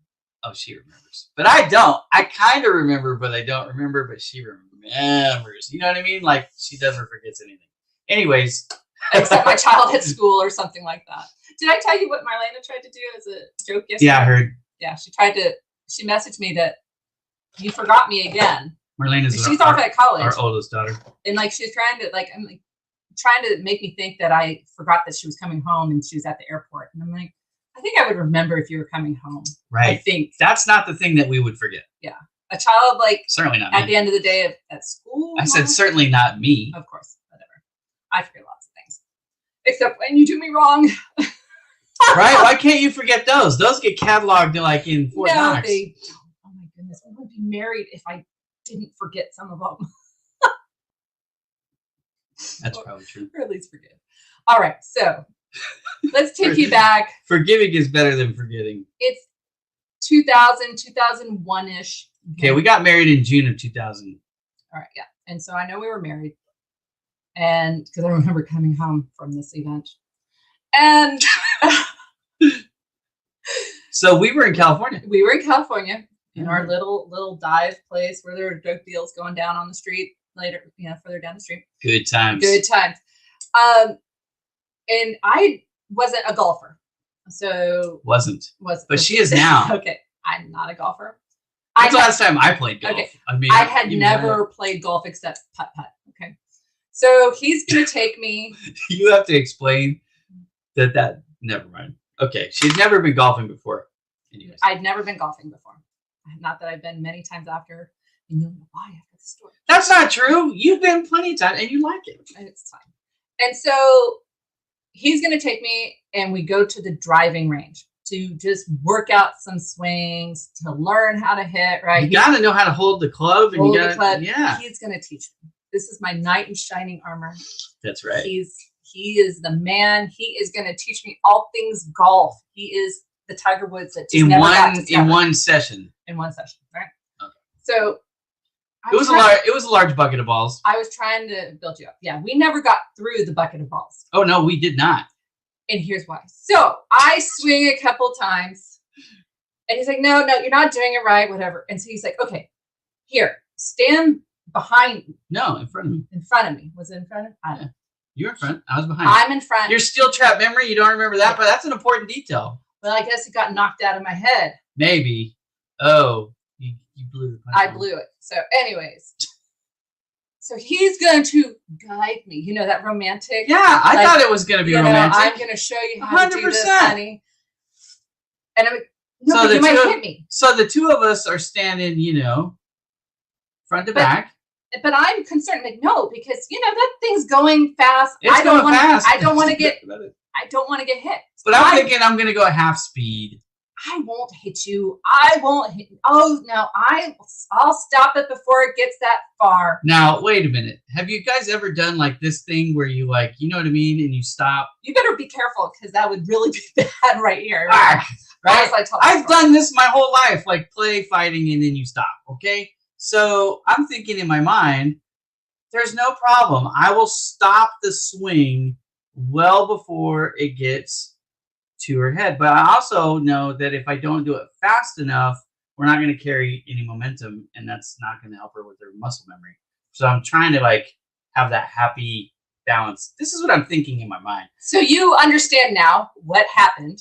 Oh, she remembers. But I don't. I kind of remember, but I don't remember, but she remembers. You know what I mean? Like, she never forgets anything. Anyways. Except my child at school or something like that. Did I tell you what Marlena tried to do as a joke yesterday? Yeah, I heard. Yeah, she messaged me that you forgot me again. Marlena's she's off at college. Our oldest daughter. And like, she's trying to make me think that I forgot that she was coming home and she was at the airport. And I'm like, I think I would remember if you were coming home. Right. I think. That's not the thing that we would forget. Yeah. A child, like, certainly not at me. the end of the day at school. I said certainly not me. Of course. Whatever. I forget lots of things. Except when you do me wrong. Right? Why can't you forget those? Those get cataloged in Fort Knox. They don't. Oh my goodness. We would be married if I didn't forget some of them. That's probably true. Or at least forgive. All right. So let's take you back. Forgiving is better than forgetting. It's 2001-ish. Okay, we got married in June of 2000. All right, yeah. And so I know we were married. And because I remember coming home from this event. And so we were in California. We were in California in our little dive place where there were dope deals going down on the street later, further down the street. Good times. Good times. And I wasn't a golfer. So wasn't. But she is now. Okay. I'm not a golfer. That's the last time I played golf. Okay. I had never played golf except putt-putt. Okay. So he's going to take me. You have to explain that. Never mind. Okay. She's never been golfing before. Anyways. I'd never been golfing before. Not that I've been many times after. And you'll know why after the story. That's not true. You've been plenty of times and you like it. It's fine. And so he's going to take me and we go to the driving range to just work out some swings, to learn how to hit, right? You got to know how to hold the club. And the club. Yeah. He's going to teach me. This is my knight in shining armor. That's right. He is the man. He is going to teach me all things golf. He is the Tiger Woods that just never got discovered. In one session. In one session, right? Okay. So it was a large bucket of balls. I was trying to build you up. Yeah, we never got through the bucket of balls. Oh no, we did not. And here's why. So I swing a couple times, and he's like, "No, you're not doing it right, whatever." And so he's like, "Okay, here, stand behind me." No, in front of me. In front of me. Was it in front of me? I don't know. You're in front. I was behind. I'm in front. Your steel trap memory, you don't remember that, but that's an important detail. Well, I guess it got knocked out of my head. Maybe. Oh, you blew the punch. I blew it. So anyways. So he's going to guide me. You know, that romantic. Yeah, I thought it was going to be romantic. I'm going to show you how 100%. To do this, honey. And I'm like, no, so but you might hit me. So the two of us are standing, front to back. But I'm concerned, like, no, because that thing's going fast. It's going fast. I don't want to get hit. But I'm thinking I'm going to go at half speed. I won't hit you. I won't hit you. Oh, no, I'll stop it before it gets that far. Now, wait a minute. Have you guys ever done like this thing where you you know what I mean? And you stop? You better be careful because that would really be bad right here. Right? I've done this my whole life, like play fighting and then you stop. Okay. So I'm thinking in my mind, there's no problem. I will stop the swing well before it gets to her head. But I also know that if I don't do it fast enough, we're not going to carry any momentum, and that's not going to help her with her muscle memory. So I'm trying to like have that happy balance. This is what I'm thinking in my mind. So you understand now what happened.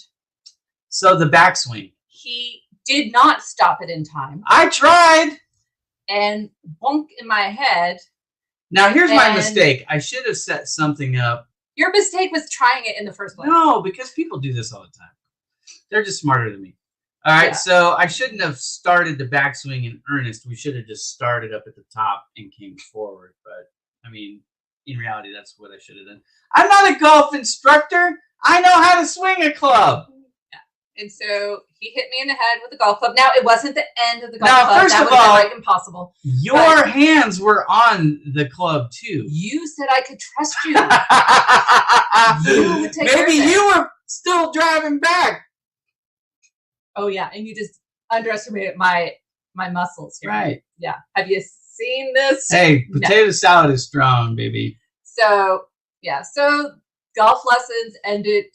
So the backswing. He did not stop it in time. I tried. And bonk in my head. Now here's my mistake. I should have set something up. Your mistake was trying it in the first place. No, because people do this all the time. They're just smarter than me. All right, so I shouldn't have started the backswing in earnest. We should have just started up at the top and came forward. But, I mean, in reality, that's what I should have done. I'm not a golf instructor. I know how to swing a club. Yeah. And so he hit me in the head with a golf club. Now, it wasn't the end of the golf club. First that of was all, like impossible. Your hands were on the club, too. You said I could trust you. You would take Maybe you were still driving back. Oh, yeah. And you just underestimated my muscles here. Right. Yeah. Have you seen this? Hey, potato salad is strong, baby. So, yeah. So, golf lessons ended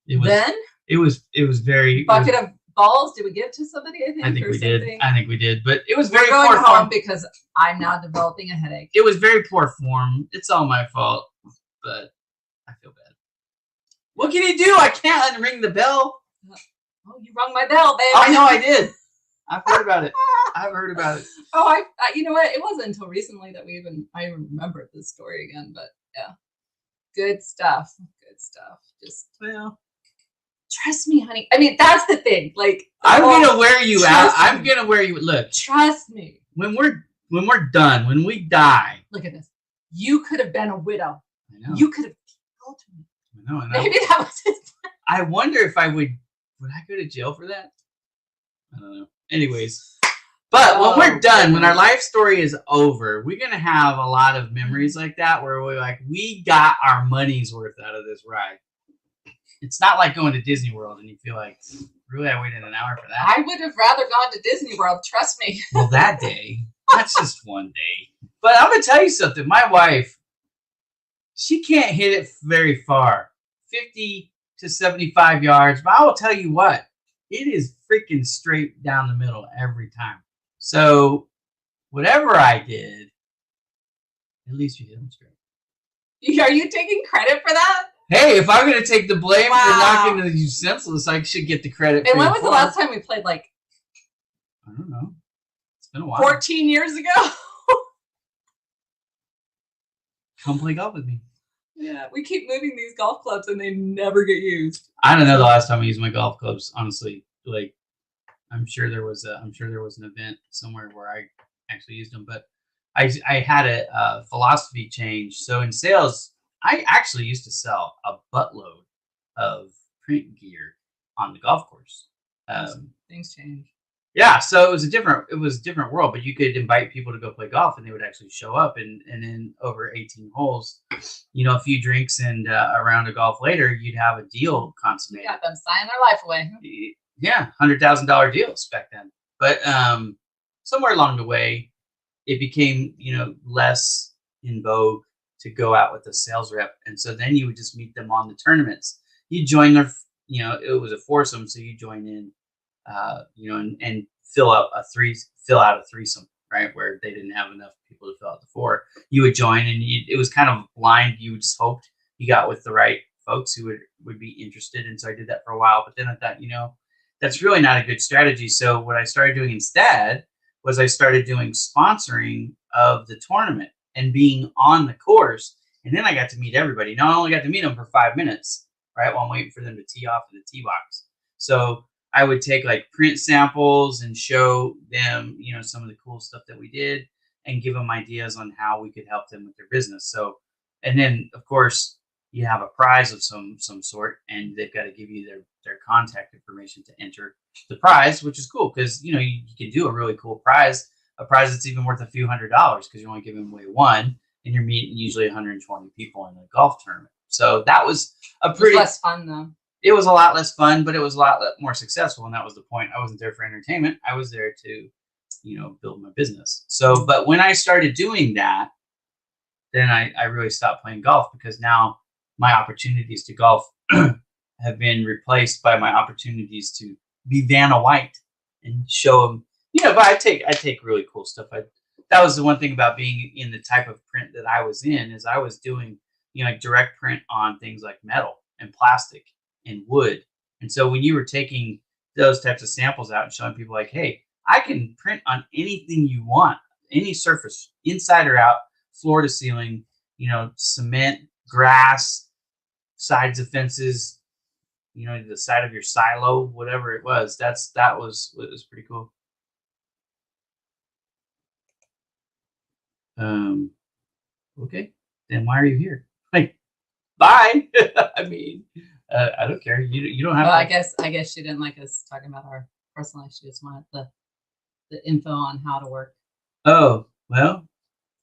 then? It was very... Bucket of balls? Did we give to somebody, I think we did. I think we did. But it was very poor form. We're going home because I'm now developing a headache. It was very poor form. It's all my fault. But I feel bad. What can you do? I can't unring the bell. Oh, you rung my bell, babe. I know I did. I've heard about it. I've heard about it. Oh, I you know what? It wasn't until recently that I remembered this story again. But yeah, good stuff. Good stuff. Just trust me, honey. I mean, that's the thing. Like, I'm gonna wear you out. I'm gonna wear you. Look, trust me. When we're done, when we die. Look at this. You could have been a widow. I know. You could have killed me. I know. Maybe that was his plan. I wonder if I would I go to jail for that? I don't know. Anyways, but when we're done, when our life story is over, we're gonna have a lot of memories like that where we're like, we got our money's worth out of this ride. It's not like going to Disney World and you feel like, really, I waited an hour for that. I would have rather gone to Disney World. Trust me. Well, that day. That's just one day. But I'm gonna tell you something. My wife, she can't hit it very far, 50 to 75 yards. But I will tell you what, it is freaking straight down the middle every time. So whatever I did, at least you hit them straight. Are you taking credit for that? Hey, if I'm going to take the blame for knocking you senseless, I should get the credit. And when was the last time we played? Like, I don't know. It's been a while. 14 years ago. Come play golf with me. Yeah, we keep moving these golf clubs and they never get used. I don't know the last time I used my golf clubs. Honestly, like I'm sure there was an event somewhere where I actually used them, but I had a philosophy change. So in sales, I actually used to sell a buttload of print gear on the golf course. Things change. Yeah, so it was a different world, but you could invite people to go play golf and they would actually show up, and then over 18 holes, a few drinks and a round of golf later, you'd have a deal consummated. You got them signing their life away. Yeah, $100,000 deals back then. But somewhere along the way, it became, less in vogue to go out with a sales rep. And so then you would just meet them on the tournaments. You join their, it was a foursome. So you join in, and fill out a threesome, right? Where they didn't have enough people to fill out the four. You would join and it was kind of blind. You just hoped you got with the right folks who would be interested. And so I did that for a while, but then I thought, that's really not a good strategy. So what I started doing instead was I started doing sponsoring of the tournament and being on the course. And then I got to meet everybody. Now I only got to meet them for 5 minutes, right? While I'm waiting for them to tee off in the tee box. So I would take like print samples and show them, some of the cool stuff that we did and give them ideas on how we could help them with their business. So, and then of course you have a prize of some sort and they've got to give you their contact information to enter the prize, which is cool because, you can do a really cool prize, a prize that's even worth a few $100s because you're only giving away one and you're meeting usually 120 people in a golf tournament. So that was less fun though. It was a lot less fun, but it was a lot more successful. And that was the point. I wasn't there for entertainment. I was there to, build my business. So, but when I started doing that, then I really stopped playing golf because now my opportunities to golf have been replaced by my opportunities to be Vanna White and show them. But I take really cool stuff. That was the one thing about being in the type of print that I was in, is I was doing like direct print on things like metal and plastic and wood. And so when you were taking those types of samples out and showing people like, hey, I can print on anything you want, any surface, inside or out, floor to ceiling, cement, grass, sides of fences, the side of your silo, whatever it was. That was pretty cool. Okay, then why are you here? Like, bye. I mean, I don't care. You don't have. Well, to. I guess she didn't like us talking about our personal life. She just wanted the info on how to work. Oh, well,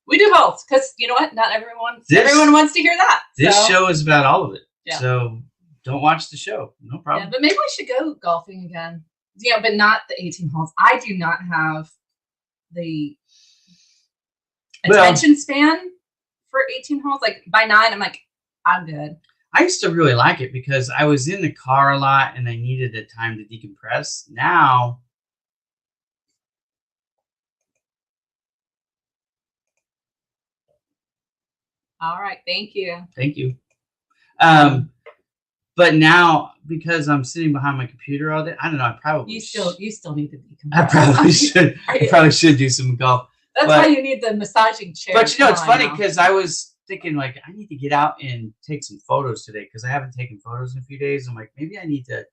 we do both, because you know what? Not everyone wants to hear that. This show is about all of it. Yeah. So don't watch the show. No problem. Yeah, but maybe we should go golfing again. Yeah, but not the 18 holes. I do not have the attention span for 18 holes. Like by 9, I'm like, I'm good. I used to really like it because I was in the car a lot and I needed a time to decompress. Now, all right, thank you. Thank you. But now, because I'm sitting behind my computer all day, I don't know. I probably you still need to decompress. I probably should. I probably should do some golf. That's why you need the massaging chair. But it's funny because I was thinking like I need to get out and take some photos today because I haven't taken photos in a few days. I'm like, maybe I need to.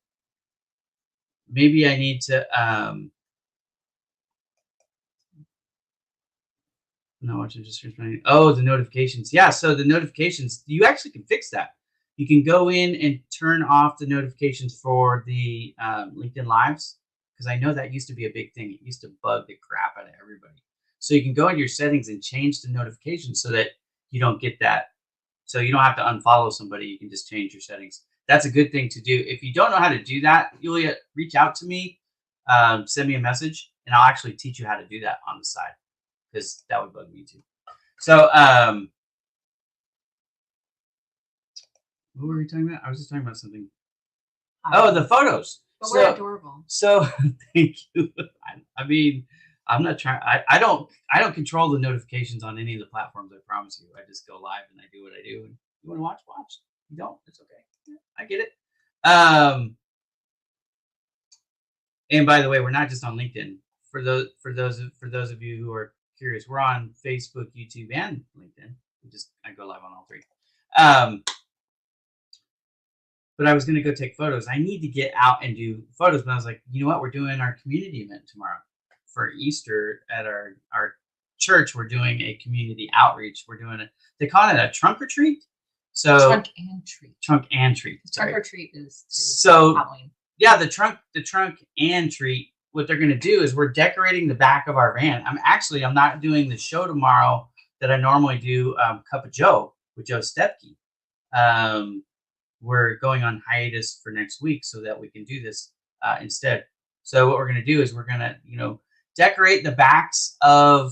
No, I'm just responding. Oh, the notifications. Yeah, so the notifications, you actually can fix that. You can go in and turn off the notifications for the LinkedIn Lives, because I know that used to be a big thing. It used to bug the crap out of everybody. So you can go into your settings and change the notifications so that you don't get that. So you don't have to unfollow somebody. You can just change your settings. That's a good thing to do. If you don't know how to do that, Yulia, reach out to me, send me a message, and I'll actually teach you how to do that on the side, because that would bug me too. So, what were we talking about? I was just talking about something. Oh, the photos. But we're adorable. So, thank you. I mean, I'm not trying. I don't control the notifications on any of the platforms. I promise you. I just go live and I do what I do. And you want to watch, watch. You don't, it's okay. I get it. And by the way, we're not just on LinkedIn. For those of you who are curious, we're on Facebook, YouTube, and LinkedIn. I go live on all 3. But I was going to go take photos. I need to get out and do photos. But I was like, you know what? We're doing our community event tomorrow for Easter at our church. We're doing a community outreach. We're doing they call it a trunk or treat. So trunk and treat. Trunk and treat. Trunk or treat is so Halloween. Yeah, the trunk and treat. What they're going to do is we're decorating the back of our van. I'm not doing the show tomorrow that I normally do, Cup of Joe with Joe Stepke. We're going on hiatus for next week so that we can do this instead. So what we're going to do is we're going to, decorate the backs of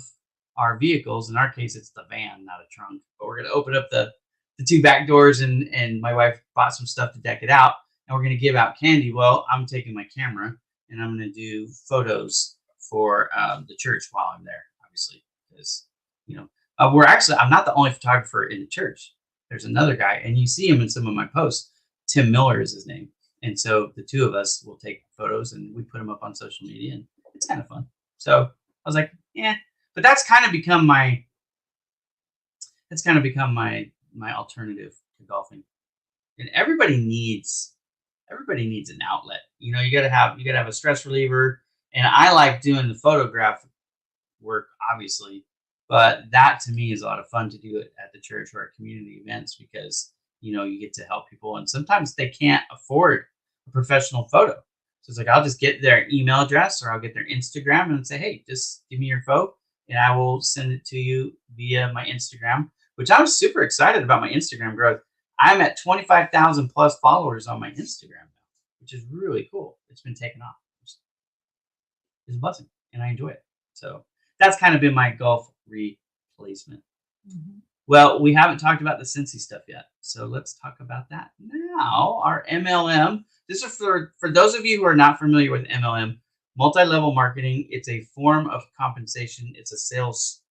our vehicles. In our case, it's the van, not a trunk. But we're going to open up the 2 back doors, and my wife bought some stuff to deck it out. And we're going to give out candy. Well, I'm taking my camera, and I'm going to do photos for the church while I'm there, obviously. Because, I'm not the only photographer in the church. There's another guy, and you see him in some of my posts. Tim Miller is his name. And so the 2 of us will take photos, and we put them up on social media, and it's kind of fun. So I was like, yeah. But that's kind of become my alternative to golfing. And everybody needs an outlet. You gotta have a stress reliever. And I like doing the photograph work, obviously. But that to me is a lot of fun to do it at the church or at community events, because you get to help people, and sometimes they can't afford a professional photo. So it's like I'll just get their email address or I'll get their Instagram and say, hey, just give me your photo and I will send it to you via my Instagram, which I'm super excited about my Instagram growth. I'm at 25,000 plus followers on my Instagram now, which is really cool. It's been taken off. It's a blessing and I enjoy it. So that's kind of been my golf replacement. Mm-hmm. Well, we haven't talked about the Scentsy stuff yet, so let's talk about that now. Our MLM. This is for those of you who are not familiar with MLM, multi-level marketing. It's a form of compensation. It's a sales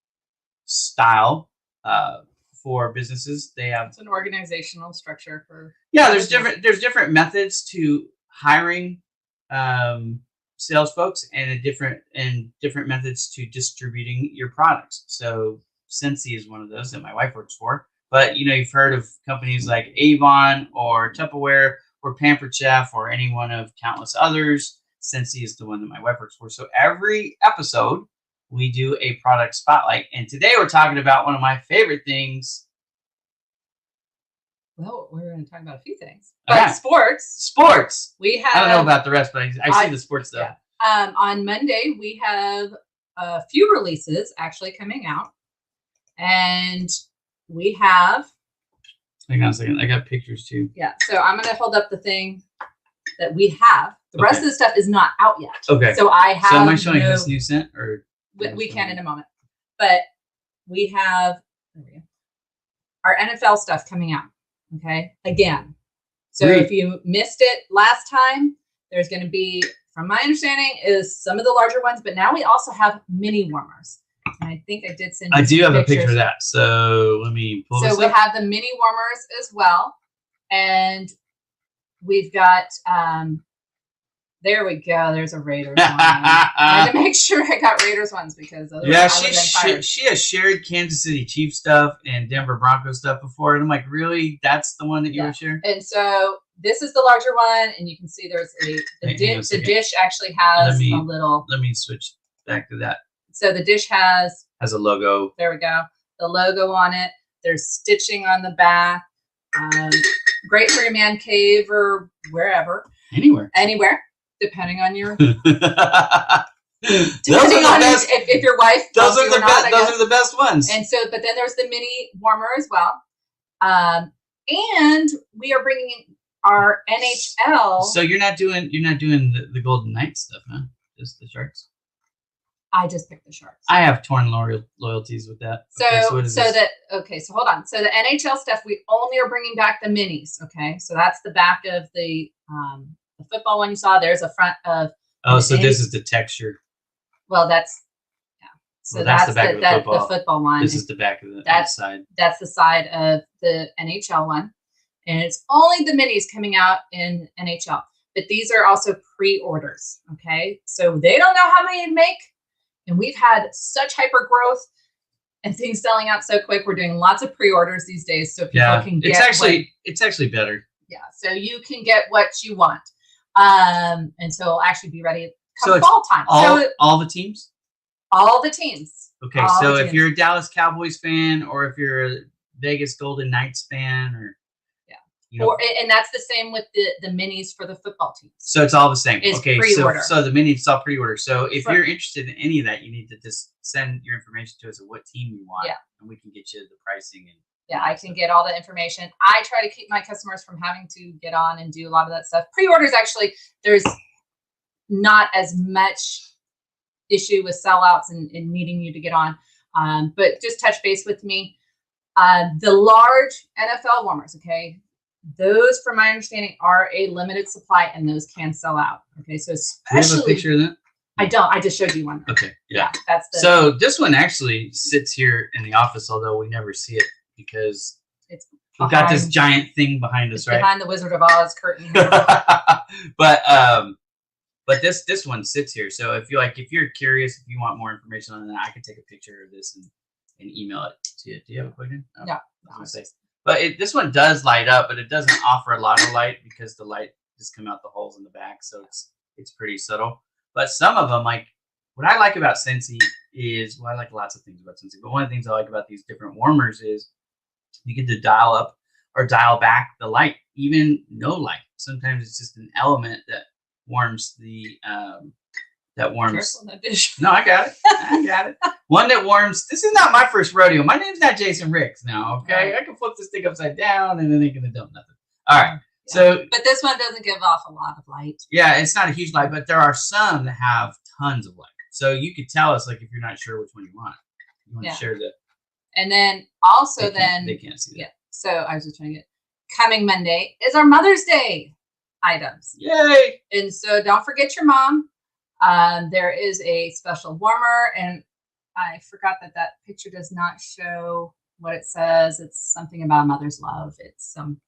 style for businesses. They have It's an organizational structure for there's different methods to hiring sales folks and different methods to distributing your products. So Scentsy is one of those that my wife works for. But you've heard of companies like Avon or Tupperware or Pampered Chef or any one of countless others. Scentsy is the one that my wife works for. So every episode we do a product spotlight. And today we're talking about one of my favorite things. Well, we're going to talk about a few things. But sports. We have. I don't know about the rest, but I see the sports stuff. Yeah. On Monday, we have a few releases actually coming out. And we have. Hang on a second. I got pictures too. Yeah. So I'm going to hold up the thing that we have. The rest of the stuff is not out yet. Okay. So I have. So am I showing this new scent or? We can in a moment. But we have our NFL stuff coming out. Okay. Again. So if you missed it last time, there's going to be, from my understanding, is some of the larger ones, but now we also have mini warmers. And I think I did send you I do have pictures. a picture of that. So let me pull this up. So we have the mini warmers as well. And we've got, there we go. There's a Raiders one. I had to make sure I got Raiders ones because otherwise she has shared Kansas City Chiefs stuff and Denver Broncos stuff before. And I'm like, really? That's the one that you would share? And so this is the larger one. And you can see there's the dish actually has a little. Let me switch back to that. So the dish has a logo. There we go. The logo on it. There's stitching on the back. Great for your man cave or wherever. Anywhere. Depending on your, depending on if your wife. Those are the best ones. And so, but then there's the mini warmer as well, and we are bringing our NHL. So you're not doing the Golden Knights stuff, huh? Just the Sharks. I just picked the Sharks. I have torn loyalties with that. So so hold on. So the NHL stuff, we only are bringing back the minis. Okay, so that's the back of the football one you saw. There's a front of. Oh, so this is the texture. Well, that's So that's the back of the football one. This is the back of the side. That's the side of the NHL one, and it's only the minis coming out in NHL. But these are also pre-orders. Okay, so they don't know how many to make. And we've had such hyper growth and things selling out so quick. We're doing lots of pre-orders these days, so people can get. It's actually better. Yeah, so you can get what you want, and so it'll actually be ready come fall time. All the teams. All the teams. Okay, so if you're a Dallas Cowboys fan, or if you're a Vegas Golden Knights fan, or and that's the same with the minis for the football teams. So it's all the same. It's okay, pre-order. So the minis is all pre-order. So if you're interested in any of that, you need to just send your information to us of what team you want, and we can get you the pricing and. I can get all the information. I try to keep my customers from having to get on and do a lot of that stuff. Pre-orders, actually, there's not as much issue with sellouts and needing you to get on. But just touch base with me. The large NFL warmers, okay, those, from my understanding, are a limited supply, and those can sell out. Okay, so especially. Do you have a picture of that? I don't. I just showed you one. Okay, yeah. That's so this one actually sits here in the office, although we never see it because we've got this giant thing behind us, right? Behind the Wizard of Oz curtain. But this one sits here. So if you're curious, if you want more information on that, I can take a picture of this and email it to you. Do you have a question? No. No. But this one does light up, but it doesn't offer a lot of light because the light just come out the holes in the back, so it's pretty subtle. But some of them, like what I like about Scentsy is, I like lots of things about Scentsy, but one of the things I like about these different warmers is you get to dial up or dial back the light, even no light. Sometimes it's just an element that warms Careful, that dish. No, I got it. One that warms. This is not my first rodeo. My name's not Jason Ricks now, okay? I can flip this thing upside down and then ain't gonna dump nothing. All right. So, but this one doesn't give off a lot of light. Yeah, it's not a huge light, but there are some that have tons of light. So you could tell us, like, if you're not sure which one you want. You want to share And then also they can't see that. Yeah. So I was just trying to get coming Monday is our Mother's Day items. Yay! And so don't forget your mom. There is a special warmer, and I forgot that picture does not show what it says. It's something about a mother's love. It's some,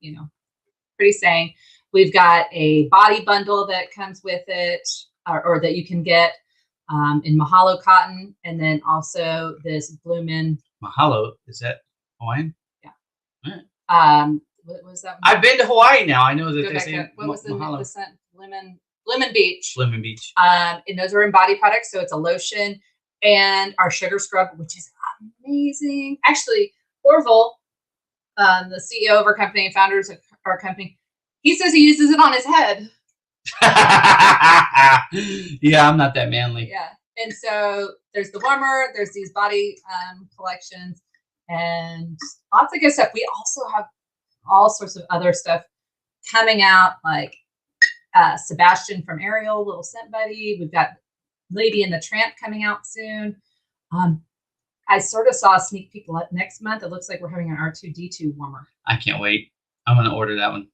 pretty saying. We've got a body bundle that comes with it, or that you can get in Mahalo cotton, and then also this Bloomin'. Mahalo, is that Hawaiian? Yeah. All right. What was that? I've been to Hawaii now. I know that they say what was Mahalo. the scent? Lemon Beach. Lemon Beach. And those are in body products, so it's a lotion, and our sugar scrub, which is amazing. Actually, Orville, the CEO of our company and founders of our company, he says he uses it on his head. Yeah, I'm not that manly. Yeah. And so there's the warmer, there's these body collections, and lots of good stuff. We also have all sorts of other stuff coming out, like Sebastian from Ariel, Little Scent Buddy. We've got Lady and the Tramp coming out soon. I sort of saw a sneak peek next month. It looks like we're having an R2D2 warmer. I can't wait. I'm going to order that one.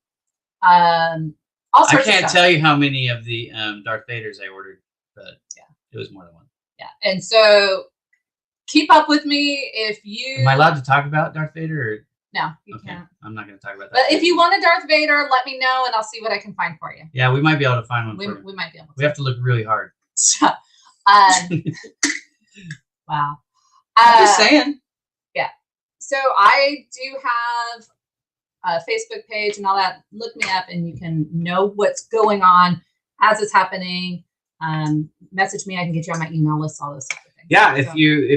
All sorts I can't of stuff. tell you how many of the Darth Vaders I ordered, but yeah, it was more than one. Yeah. And so keep up with me if you... Am I allowed to talk about Darth Vader? Or... No, you can't. I'm not going to talk about that. But if you want a Darth Vader, let me know, and I'll see what I can find for you. Yeah, we might be able to find one for you. We might be able to. We have to look really hard. So, wow. I'm just saying. Yeah. So I do have a Facebook page and all that. Look me up, and you can know what's going on as it's happening. Message me. I can get you on my email list, all those types of things. Yeah, if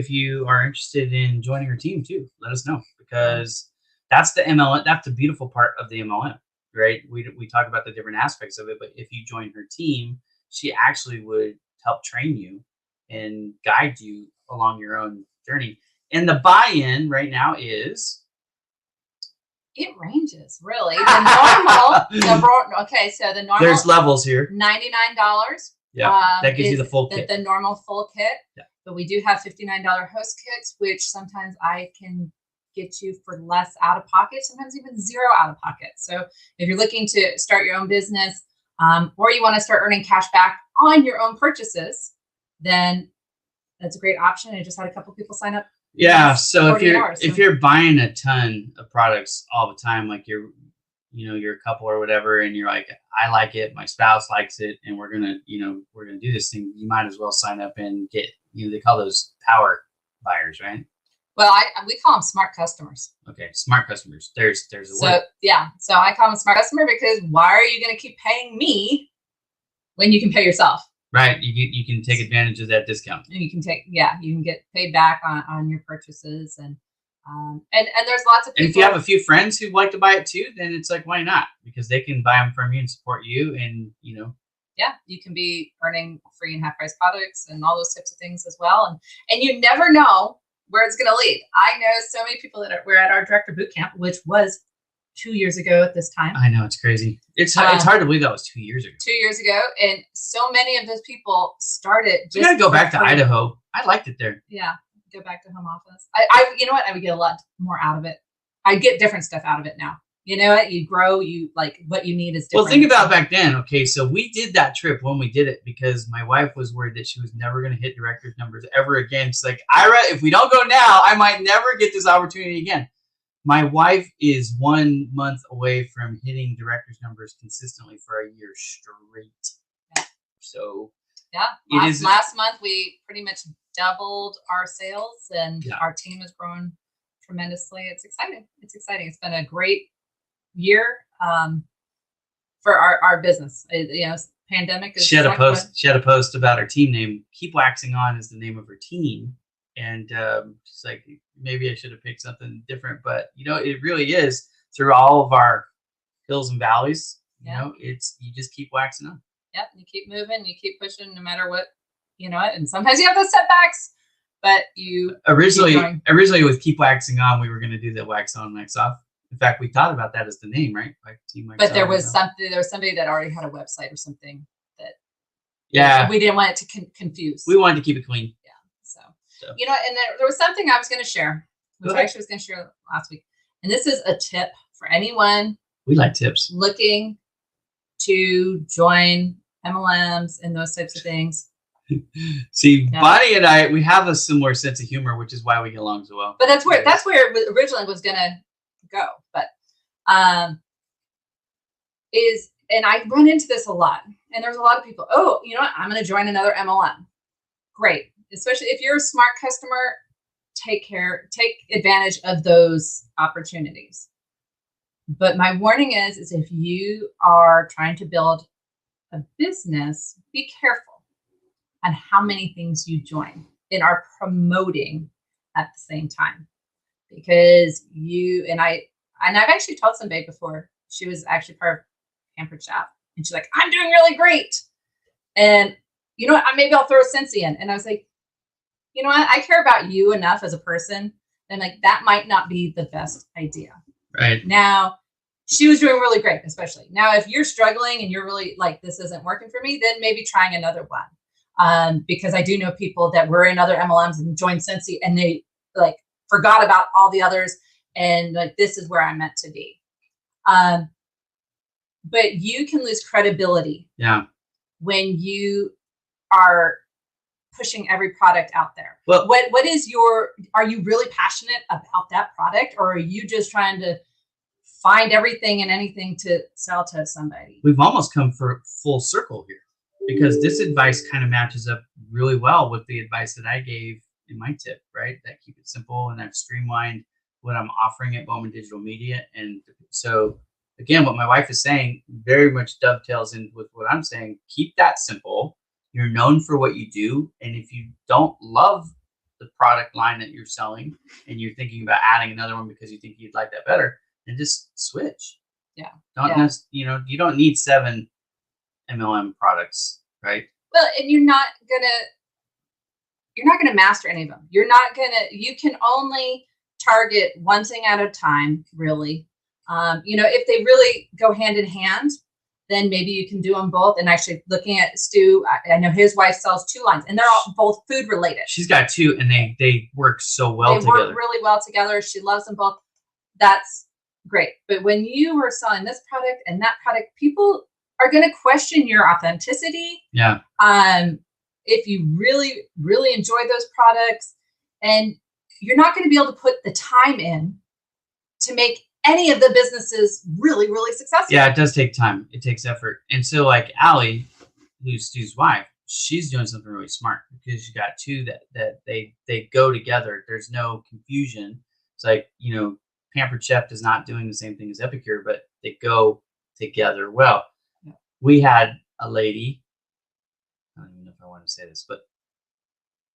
you are interested in joining our team too, let us know, because that's the MLM. That's the beautiful part of the MLM, right? We talk about the different aspects of it, but if you join her team, she actually would help train you and guide you along your own journey. And the buy-in right now is... It ranges, really. The normal, okay, so the normal... There's levels here. $99. Yeah, that gives you the full kit. The normal full kit. Yeah. But we do have $59 host kits, which sometimes I can get you for less out of pocket, sometimes even zero out of pocket. So if you're looking to start your own business, or you want to start earning cash back on your own purchases, then that's a great option. I just had a couple people sign up. Yeah. So if you're buying a ton of products all the time, like you're a couple or whatever, and you're like, I like it, my spouse likes it, and we're gonna do this thing, you might as well sign up and get, they call those power buyers, right? Well, we call them smart customers. Okay, smart customers. There's a word. Yeah. So I call them smart customer because why are you going to keep paying me when you can pay yourself? Right. You can take advantage of that discount. And you can get paid back on your purchases, and there's lots of people. And if you have a few friends who'd like to buy it too, then it's like, why not? Because they can buy them from you and support you, and Yeah, you can be earning free and half price products and all those types of things as well. And you never know where it's going to lead. I know so many people that were at our director boot camp, which was 2 years ago at this time. I know, it's crazy. It's hard to believe that was 2 years ago. 2 years ago, and so many of those people started. You gotta go back to Idaho. I liked it there. Yeah, go back to home office. I you know what? I would get a lot more out of it. I get different stuff out of it now. You know what? You grow. You like what you need is different. Well, think about back then. Okay, so we did that trip when we did it because my wife was worried that she was never going to hit director's numbers ever again. She's like, Ira, if we don't go now, I might never get this opportunity again. My wife is 1 month away from hitting director's numbers consistently for a year straight. Yeah. So yeah, last month we pretty much doubled our sales, and our team has grown tremendously. It's exciting. It's been a great year for our business. Pandemic is... She had a post about her team name. Keep Waxing On is the name of her team, and she's like, maybe I should have picked something different, but it really is through all of our hills and valleys. You just keep waxing on. Yep, you keep moving, you keep pushing, no matter what. And sometimes you have those setbacks, but you originally with Keep Waxing On, we were going to do the wax on, wax off. In fact, we thought about that as the name, right? Like Team Wax. But there was somebody that already had a website or something that. Yeah. We didn't want it to confuse. We wanted to keep it clean. Yeah. So. And there was something I was going to share. which I actually was going to share last week. And this is a tip for anyone. We like tips. Looking to join MLMs and those types of things. See, Bonnie and I, we have a similar sense of humor, which is why we get along so well. But that's where it originally was going to go. But and I run into this a lot. And there's a lot of people, oh, you know what? I'm going to join another MLM. Great. Especially if you're a smart customer, take advantage of those opportunities. But my warning is if you are trying to build a business, be careful on how many things you join and are promoting at the same time. Because I've actually told somebody before, she was actually part of Pampered Chef, and she's like, I'm doing really great. And you know what? Maybe I'll throw a Scentsy in. And I was like, you know what? I care about you enough as a person. And like, that might not be the best idea. Right. Now, she was doing really great, especially. Now, if you're struggling and you're really like, this isn't working for me, then maybe trying another one. Because I do know people that were in other MLMs and joined Scentsy, and they like forgot about all the others. And like, this is where I'm meant to be. But you can lose credibility. Yeah. When you are pushing every product out there. Well, are you really passionate about that product, or are you just trying to find everything and anything to sell to somebody? We've almost come for full circle here, because this advice kind of matches up really well with the advice that I gave in my tip, right? That keep it simple, and I've streamlined what I'm offering at Bowman Digital Media. And so again, what my wife is saying very much dovetails in with what I'm saying. Keep that simple. You're known for what you do. And if you don't love the product line that you're selling and you're thinking about adding another one because you think you'd like that better, then just switch. Yeah. You don't need 7 MLM products, right? Well, and you're not gonna master any of them. You can only target one thing at a time, really. If they really go hand in hand, then maybe you can do them both. And actually, looking at Stu, I know his wife sells 2 lines, and they're all both food related. She's got 2, and they work so well together. They work really well together. She loves them both. That's great. But when you are selling this product and that product, people are going to question your authenticity. Yeah. If you really, really enjoy those products, and you're not going to be able to put the time in to make any of the businesses really, really successful. Yeah, it does take time. It takes effort. And so like Allie, who's Stu's wife, she's doing something really smart, because you got 2 that they go together. There's no confusion. It's like, Pampered Chef is not doing the same thing as Epicure, but they go together well. Yeah. We had a lady, I don't even know if I want to say this, but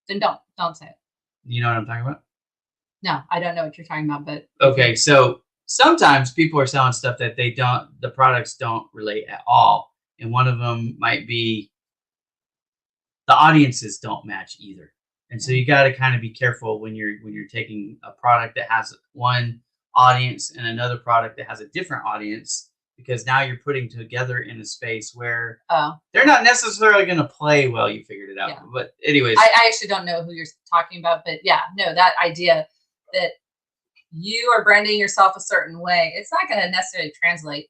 then don't say it. You know what I'm talking about? No, I don't know what you're talking about, but okay. So sometimes people are selling stuff that the products don't relate at all. And one of them might be the audiences don't match either. And so you got to kind of be careful when you're taking a product that has one audience and another product that has a different audience, because now you're putting together in a space where they're not necessarily going to play well. You figured it out. Yeah. But anyways, I actually don't know who you're talking about, but yeah, no, that idea that you are branding yourself a certain way, it's not going to necessarily translate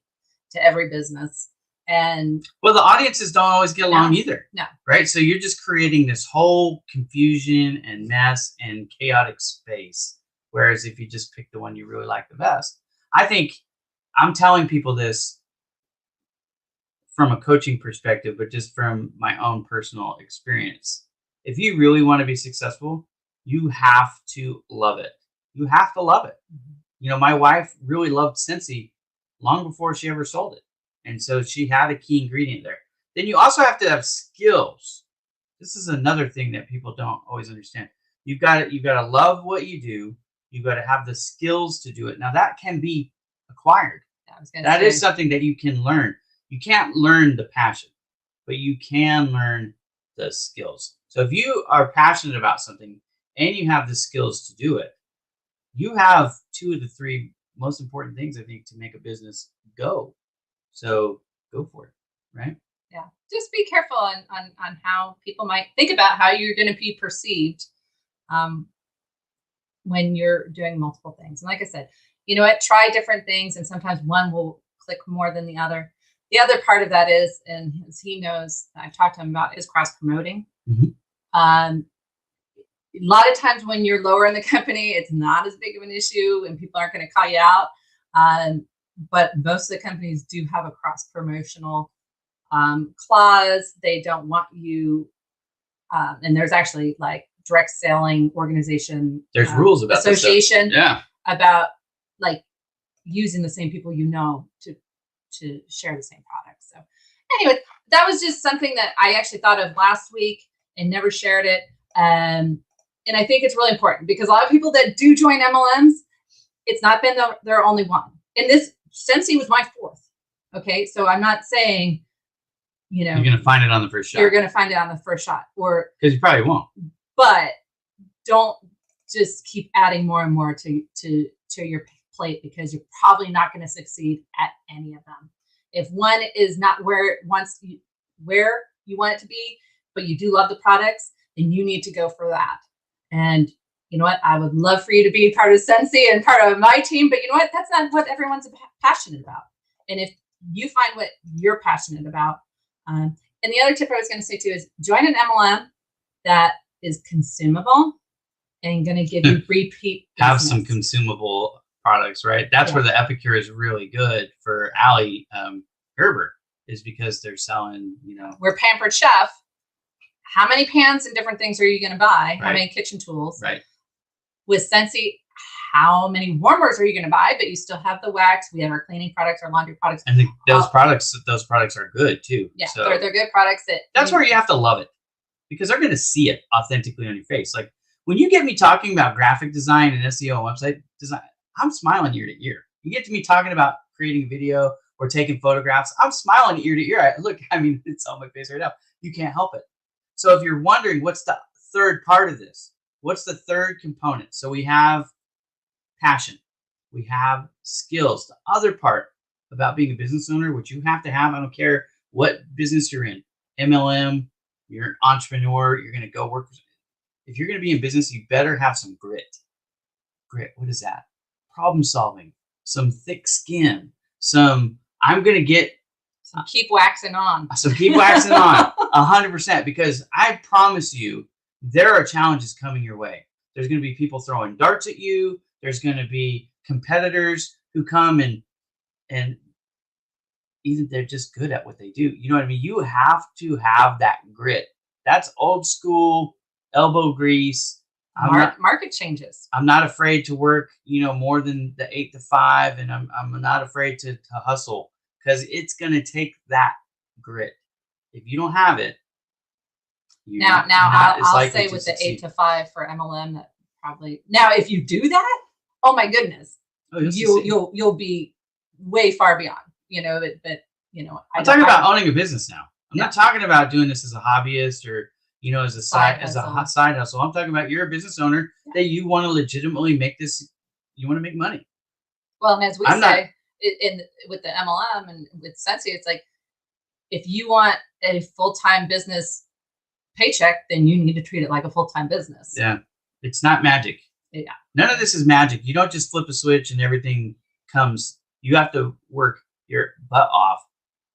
to every business. And well, the audiences don't always get along either. No. Right. So you're just creating this whole confusion and mess and chaotic space. Whereas if you just pick the one you really like the best, I think I'm telling people this from a coaching perspective, but just from my own personal experience. If you really want to be successful, you have to love it. You have to love it. Mm-hmm. My wife really loved Scentsy long before she ever sold it. And so she had a key ingredient there. Then you also have to have skills. This is another thing that people don't always understand. You've got to love what you do. You've got to have the skills to do it. Now that can be acquired. That is something that you can learn. You can't learn the passion, but you can learn the skills. So if you are passionate about something and you have the skills to do it, you have 2 of the 3 most important things, I think, to make a business go. So go for it, right? Yeah. Just be careful on how people might think about how you're going to be perceived. when you're doing multiple things. And like I said, you know what, try different things, and sometimes one will click more than the other. The other part of that is, and as he knows, I've talked to him about, is cross promoting. A lot of times when you're lower in the company, it's not as big of an issue and people aren't going to call you out. But most of the companies do have a cross promotional clause. They don't want you, and there's actually like direct selling organization. There's rules about association. Yeah. About like using the same people, to share the same products. So anyway, that was just something that I actually thought of last week and never shared it. And I think it's really important because a lot of people that do join MLMs, it's not been their only one. And this Scentsy was my fourth. Okay. So I'm not saying, you're going to find it on the first shot. You're going to find it on the first shot, or because you probably won't. But don't just keep adding more and more to your plate, because you're probably not going to succeed at any of them. If one is not where you want it to be, but you do love the products, then you need to go for that. And you know what? I would love for you to be part of Scentsy and part of my team, but you know what? That's not what everyone's passionate about. And if you find what you're passionate about, and the other tip I was going to say too is join an MLM that is consumable and going to give you repeat business. Have some consumable products, right? That's where the Epicure is really good for Allie Gerber, is because they're selling, We're Pampered Chef. How many pans and different things are you going to buy? Right. How many kitchen tools? Right. With Scentsy, how many warmers are you going to buy? But you still have the wax. We have our cleaning products, our laundry products. And those products are good too. Yeah, so they're good products. That's where you have to love it, because they're going to see it authentically on your face. Like when you get me talking about graphic design and SEO and website design, I'm smiling ear to ear. You get to me talking about creating a video or taking photographs, I'm smiling ear to ear. It's on my face right now. You can't help it. So if you're wondering what's the third part of this, what's the third component? So we have passion, we have skills. The other part about being a business owner, which you have to have, I don't care what business you're in, MLM, you're an entrepreneur, you're going to go work. If you're going to be in business, you better have some grit. Grit, what is that? Problem solving, some thick skin, I'm going to get keep waxing on. 100%, because I promise you, there are challenges coming your way. There's going to be people throwing darts at you. There's going to be competitors who come and either they're just good at what they do. You know what I mean? You have to have that grit. That's old school elbow grease. Market changes. I'm not afraid to work, more than the 8 to 5, and I'm not afraid to hustle, because it's going to take that grit. If you don't have it, I'll say with the 8 to 5 for MLM, that probably, now if you do that, oh my goodness, you'll be way far beyond. I'm talking about owning a business now. I'm not talking about doing this as a hobbyist or as a side hustle. I'm talking about you're a business owner that you want to legitimately make this. You want to make money. Well, and as we with the MLM and with Scentsy, it's like, if you want a full-time business paycheck, then you need to treat it like a full-time business. Yeah, it's not magic. Yeah, none of this is magic. You don't just flip a switch and everything comes. You have to work your butt off.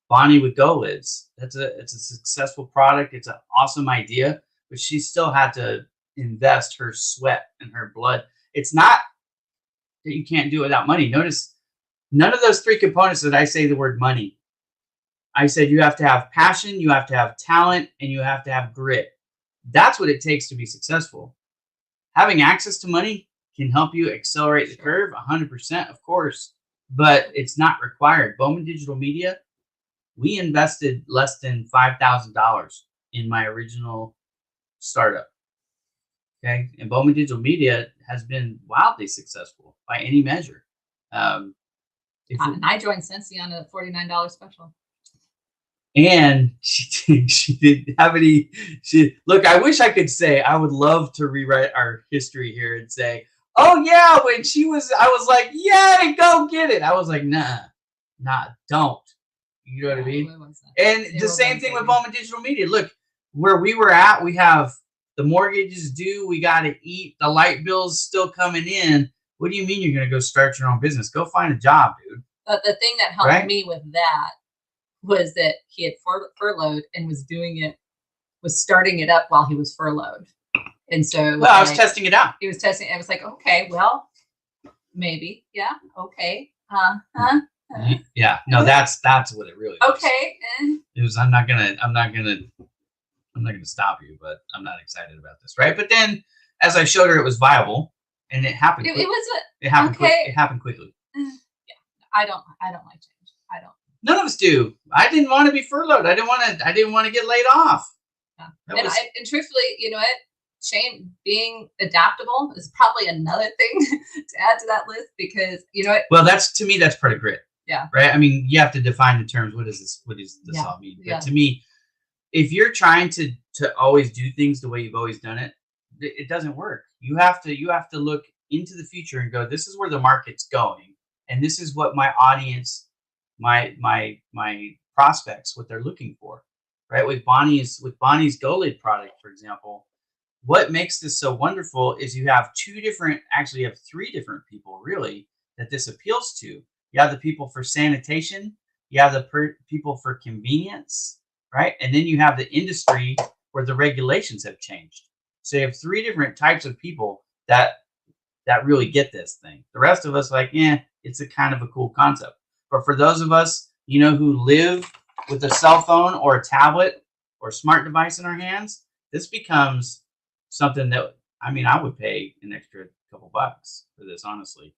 Bonnie with Go Lids, it's a successful product. It's an awesome idea, but she still had to invest her sweat and her blood. It's not that you can't do it without money. Notice none of those three components that I say the word money. I said you have to have passion, you have to have talent, and you have to have grit. That's what it takes to be successful. Having access to money can help you accelerate the curve, 100%, of course, but it's not required. Bowman Digital Media, we invested less than $5,000 in my original startup. Okay, and Bowman Digital Media has been wildly successful by any measure. And I joined Scentsy on a $49 special. And she didn't have any. Look, I wish I could say, I would love to rewrite our history here and say, oh yeah, when I was like, yay, go get it. I was like, nah, don't. You know what I mean? And the same thing with Bowman Digital Media. Look, where we were at, we have The mortgage is due. We got to eat. The light bill's still coming in. What do you mean you're going to go start your own business? Go find a job, dude. But the thing that helped me with that was that he had furloughed and was starting it up while he was furloughed. And so, well, I was testing it out. He was testing. I was like, okay, well, maybe, yeah, okay, yeah. No, that's what it really was. Okay. It was. I'm not gonna stop you, but I'm not excited about this, right? But then, as I showed her, it was viable, and it happened. It happened. Okay. It happened quickly. Yeah, I don't like change. I don't. None of us do. I didn't want to be furloughed. I didn't want to get laid off. Yeah. And truthfully, you know what? Being adaptable is probably another thing to add to that list, because you know what? Well, to me, that's part of grit. Yeah. Right. I mean, you have to define the terms. What does this all mean? But to me, if you're trying to always do things the way you've always done it, it doesn't work. You have to look into the future and go, this is where the market's going, and this is what my audience, my prospects, what they're looking for. Right. With Bonnie's Go Lid product, for example, what makes this so wonderful is you have three different people really that this appeals to. You have the people for sanitation, you have the people for convenience, right? And then you have the industry where the regulations have changed. So you have three different types of people that really get this thing. The rest of us it's a kind of a cool concept. But for those of us, who live with a cell phone or a tablet or smart device in our hands, this becomes something that, I would pay an extra couple bucks for this, honestly.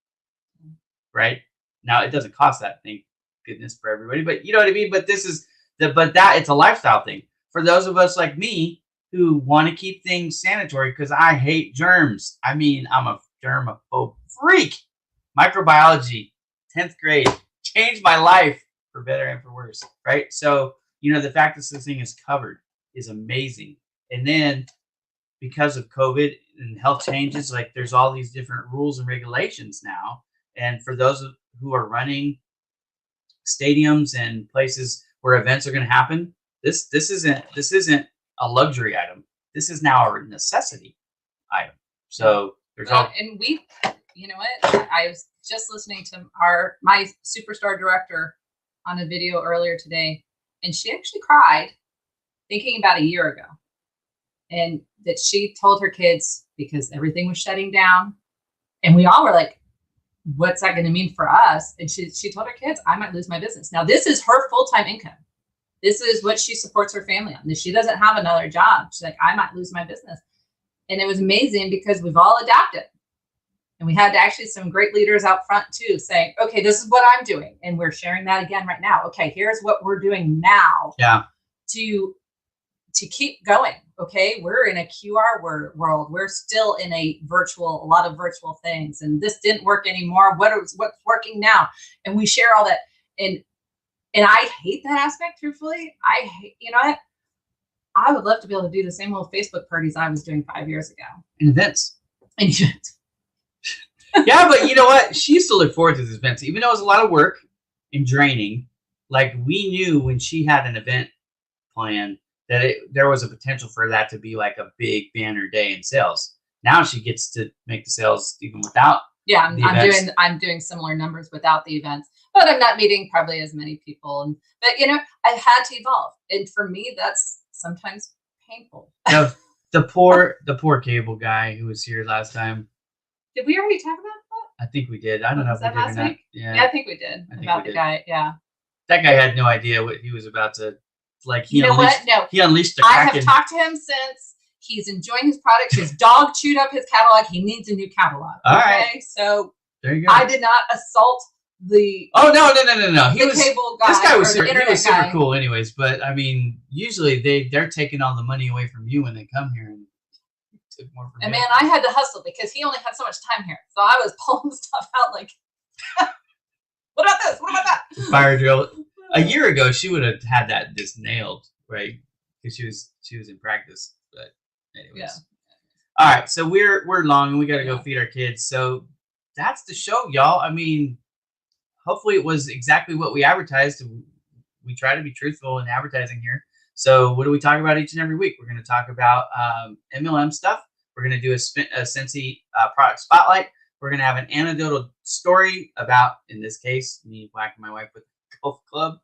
Right? Now, it doesn't cost that, thank goodness, for everybody, but you know what I mean? But it's a lifestyle thing. For those of us like me who want to keep things sanitary, because I hate germs. I'm a germaphobe freak. Microbiology, 10th grade, changed my life for better and for worse, right? So, the fact that this thing is covered is amazing. And then, because of COVID and health changes, there's all these different rules and regulations now. And for those who are running stadiums and places where events are going to happen, this isn't a luxury item. This is now a necessity item. So and we, you know what? I was just listening to my superstar director on a video earlier today, and she actually cried thinking about a year ago, and that she told her kids, because everything was shutting down, and we all were like, what's that going to mean for us? And she told her kids, I might lose my business. Now, this is her full-time income. This is what she supports her family on. She doesn't have another job. She's like, I might lose my business. And it was amazing because we've all adapted. And we had actually some great leaders out front too, saying, okay, this is what I'm doing. And we're sharing that again right now. Okay, here's what we're doing now to keep going. Okay, we're in a QR world. We're still in a lot of virtual things, and this didn't work anymore. What's working now? And we share all that. And I hate that aspect, truthfully. You know what? I would love to be able to do the same old Facebook parties I was doing 5 years ago. And events. Yeah, but you know what? She used to look forward to these events, even though it was a lot of work and draining. We knew when she had an event plan that there was a potential for that to be like a big banner day in sales. Now she gets to make the sales even without. Yeah, I'm doing similar numbers without the events, but I'm not meeting probably as many people. But I had to evolve, and for me, that's sometimes painful. The poor cable guy who was here last time. Did we already talk about that? I think we did. I don't know if we did or not. Yeah, I think we did about the guy. Yeah, that guy had no idea what he was about to. You know what? No, he unleashed the Kraken. I have talked to him since. He's enjoying his product. His dog chewed up his catalog. He needs a new catalog. All right. So there you go. I did not assault the. Oh no! He was cable guy. This guy was super, he was super cool, anyways. But usually they're taking all the money away from you when they come here and took more from you. Man, I had to hustle because he only had so much time here, so I was pulling stuff out like, what about this? What about that? Fire drill. A year ago, she would have had that just nailed, right? Because she was in practice. But anyways, yeah. All right. So we're long and we got to go feed our kids. So that's the show, y'all. Hopefully it was exactly what we advertised. We try to be truthful in advertising here. So what do we talk about each and every week? We're going to talk about MLM stuff. We're going to do a Scentsy product spotlight. We're going to have an anecdotal story about, in this case, me whacking my wife with a golf club.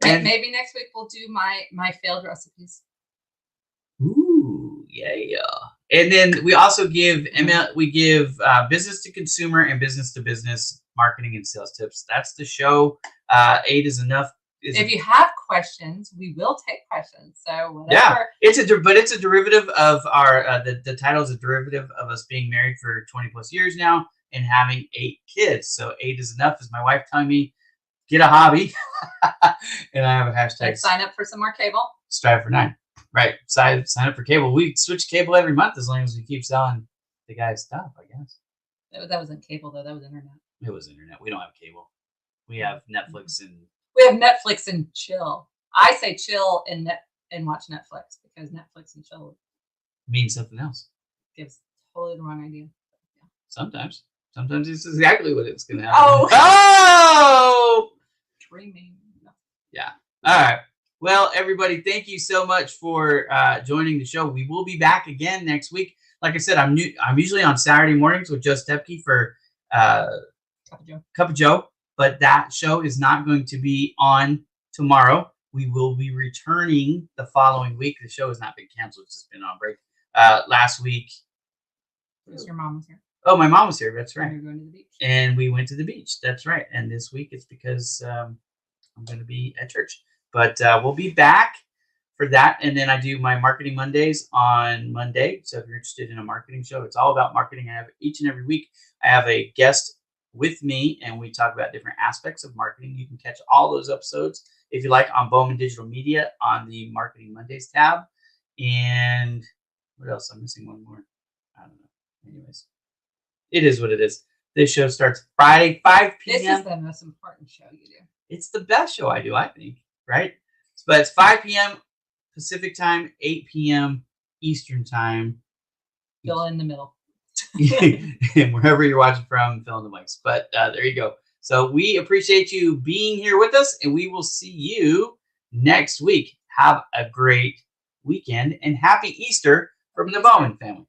And maybe next week we'll do my failed recipes. Ooh, yeah. And then we also give business to consumer and business to business marketing and sales tips. That's the show. 8 is enough. If you have questions, we will take questions. So whatever. Yeah, it's a derivative of our the title is a derivative of us being married for 20 plus years now and having 8 kids. So 8 is enough is my wife telling me get a hobby, and I have a hashtag. Like sign up for some more cable. Strive for 9. Right. Sign up for cable. We switch cable every month as long as we keep selling the guy's stuff, I guess. That wasn't cable, though. That was internet. It was internet. We don't have cable. We have Netflix and... We have Netflix and chill. I say chill and watch Netflix because Netflix and chill means something else. Gives totally the wrong idea. Yeah. Sometimes. Sometimes it's exactly what it's going to happen. Oh! Dreaming. Yeah. All right. Well, everybody, thank you so much for joining the show. We will be back again next week. Like I said, I'm usually on Saturday mornings with Joe Stepke for Cup of Joe, but that show is not going to be on tomorrow. We will be returning the following week. The show has not been canceled; it's just been on break. Last week, your mom was here. Oh, my mom was here. That's right. And you're going to the beach. And we went to the beach. That's right. And this week it's because I'm going to be at church. But we'll be back for that. And then I do my Marketing Mondays on Monday. So if you're interested in a marketing show, it's all about marketing. I have each and every week, I have a guest with me, and we talk about different aspects of marketing. You can catch all those episodes, if you like, on Bowman Digital Media on the Marketing Mondays tab. And what else? I'm missing one more. I don't know. Anyways, it is what it is. This show starts Friday, 5 p.m. This is the most important show you do. It's the best show I do, I think. Right? But it's 5 p.m. Pacific time, 8 p.m. Eastern time. Fill in the middle. And wherever you're watching from, fill in the blanks. But there you go. So we appreciate you being here with us, and we will see you next week. Have a great weekend, and happy Easter from the Bowman family.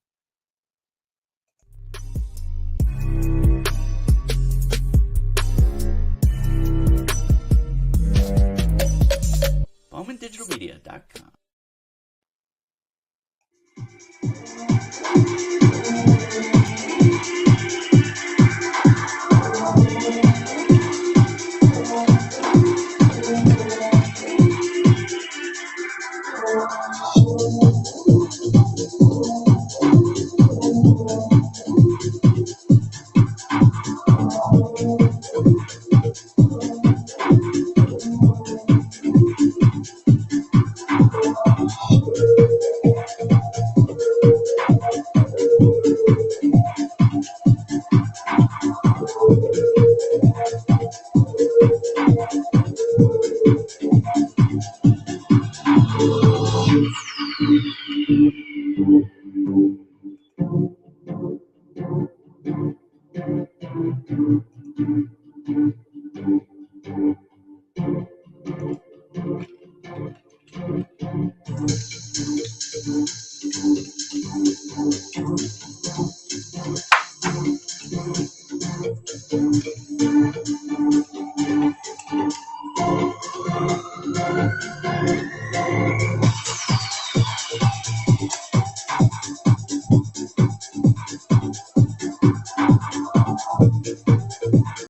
BowmanDigitalMedia.com.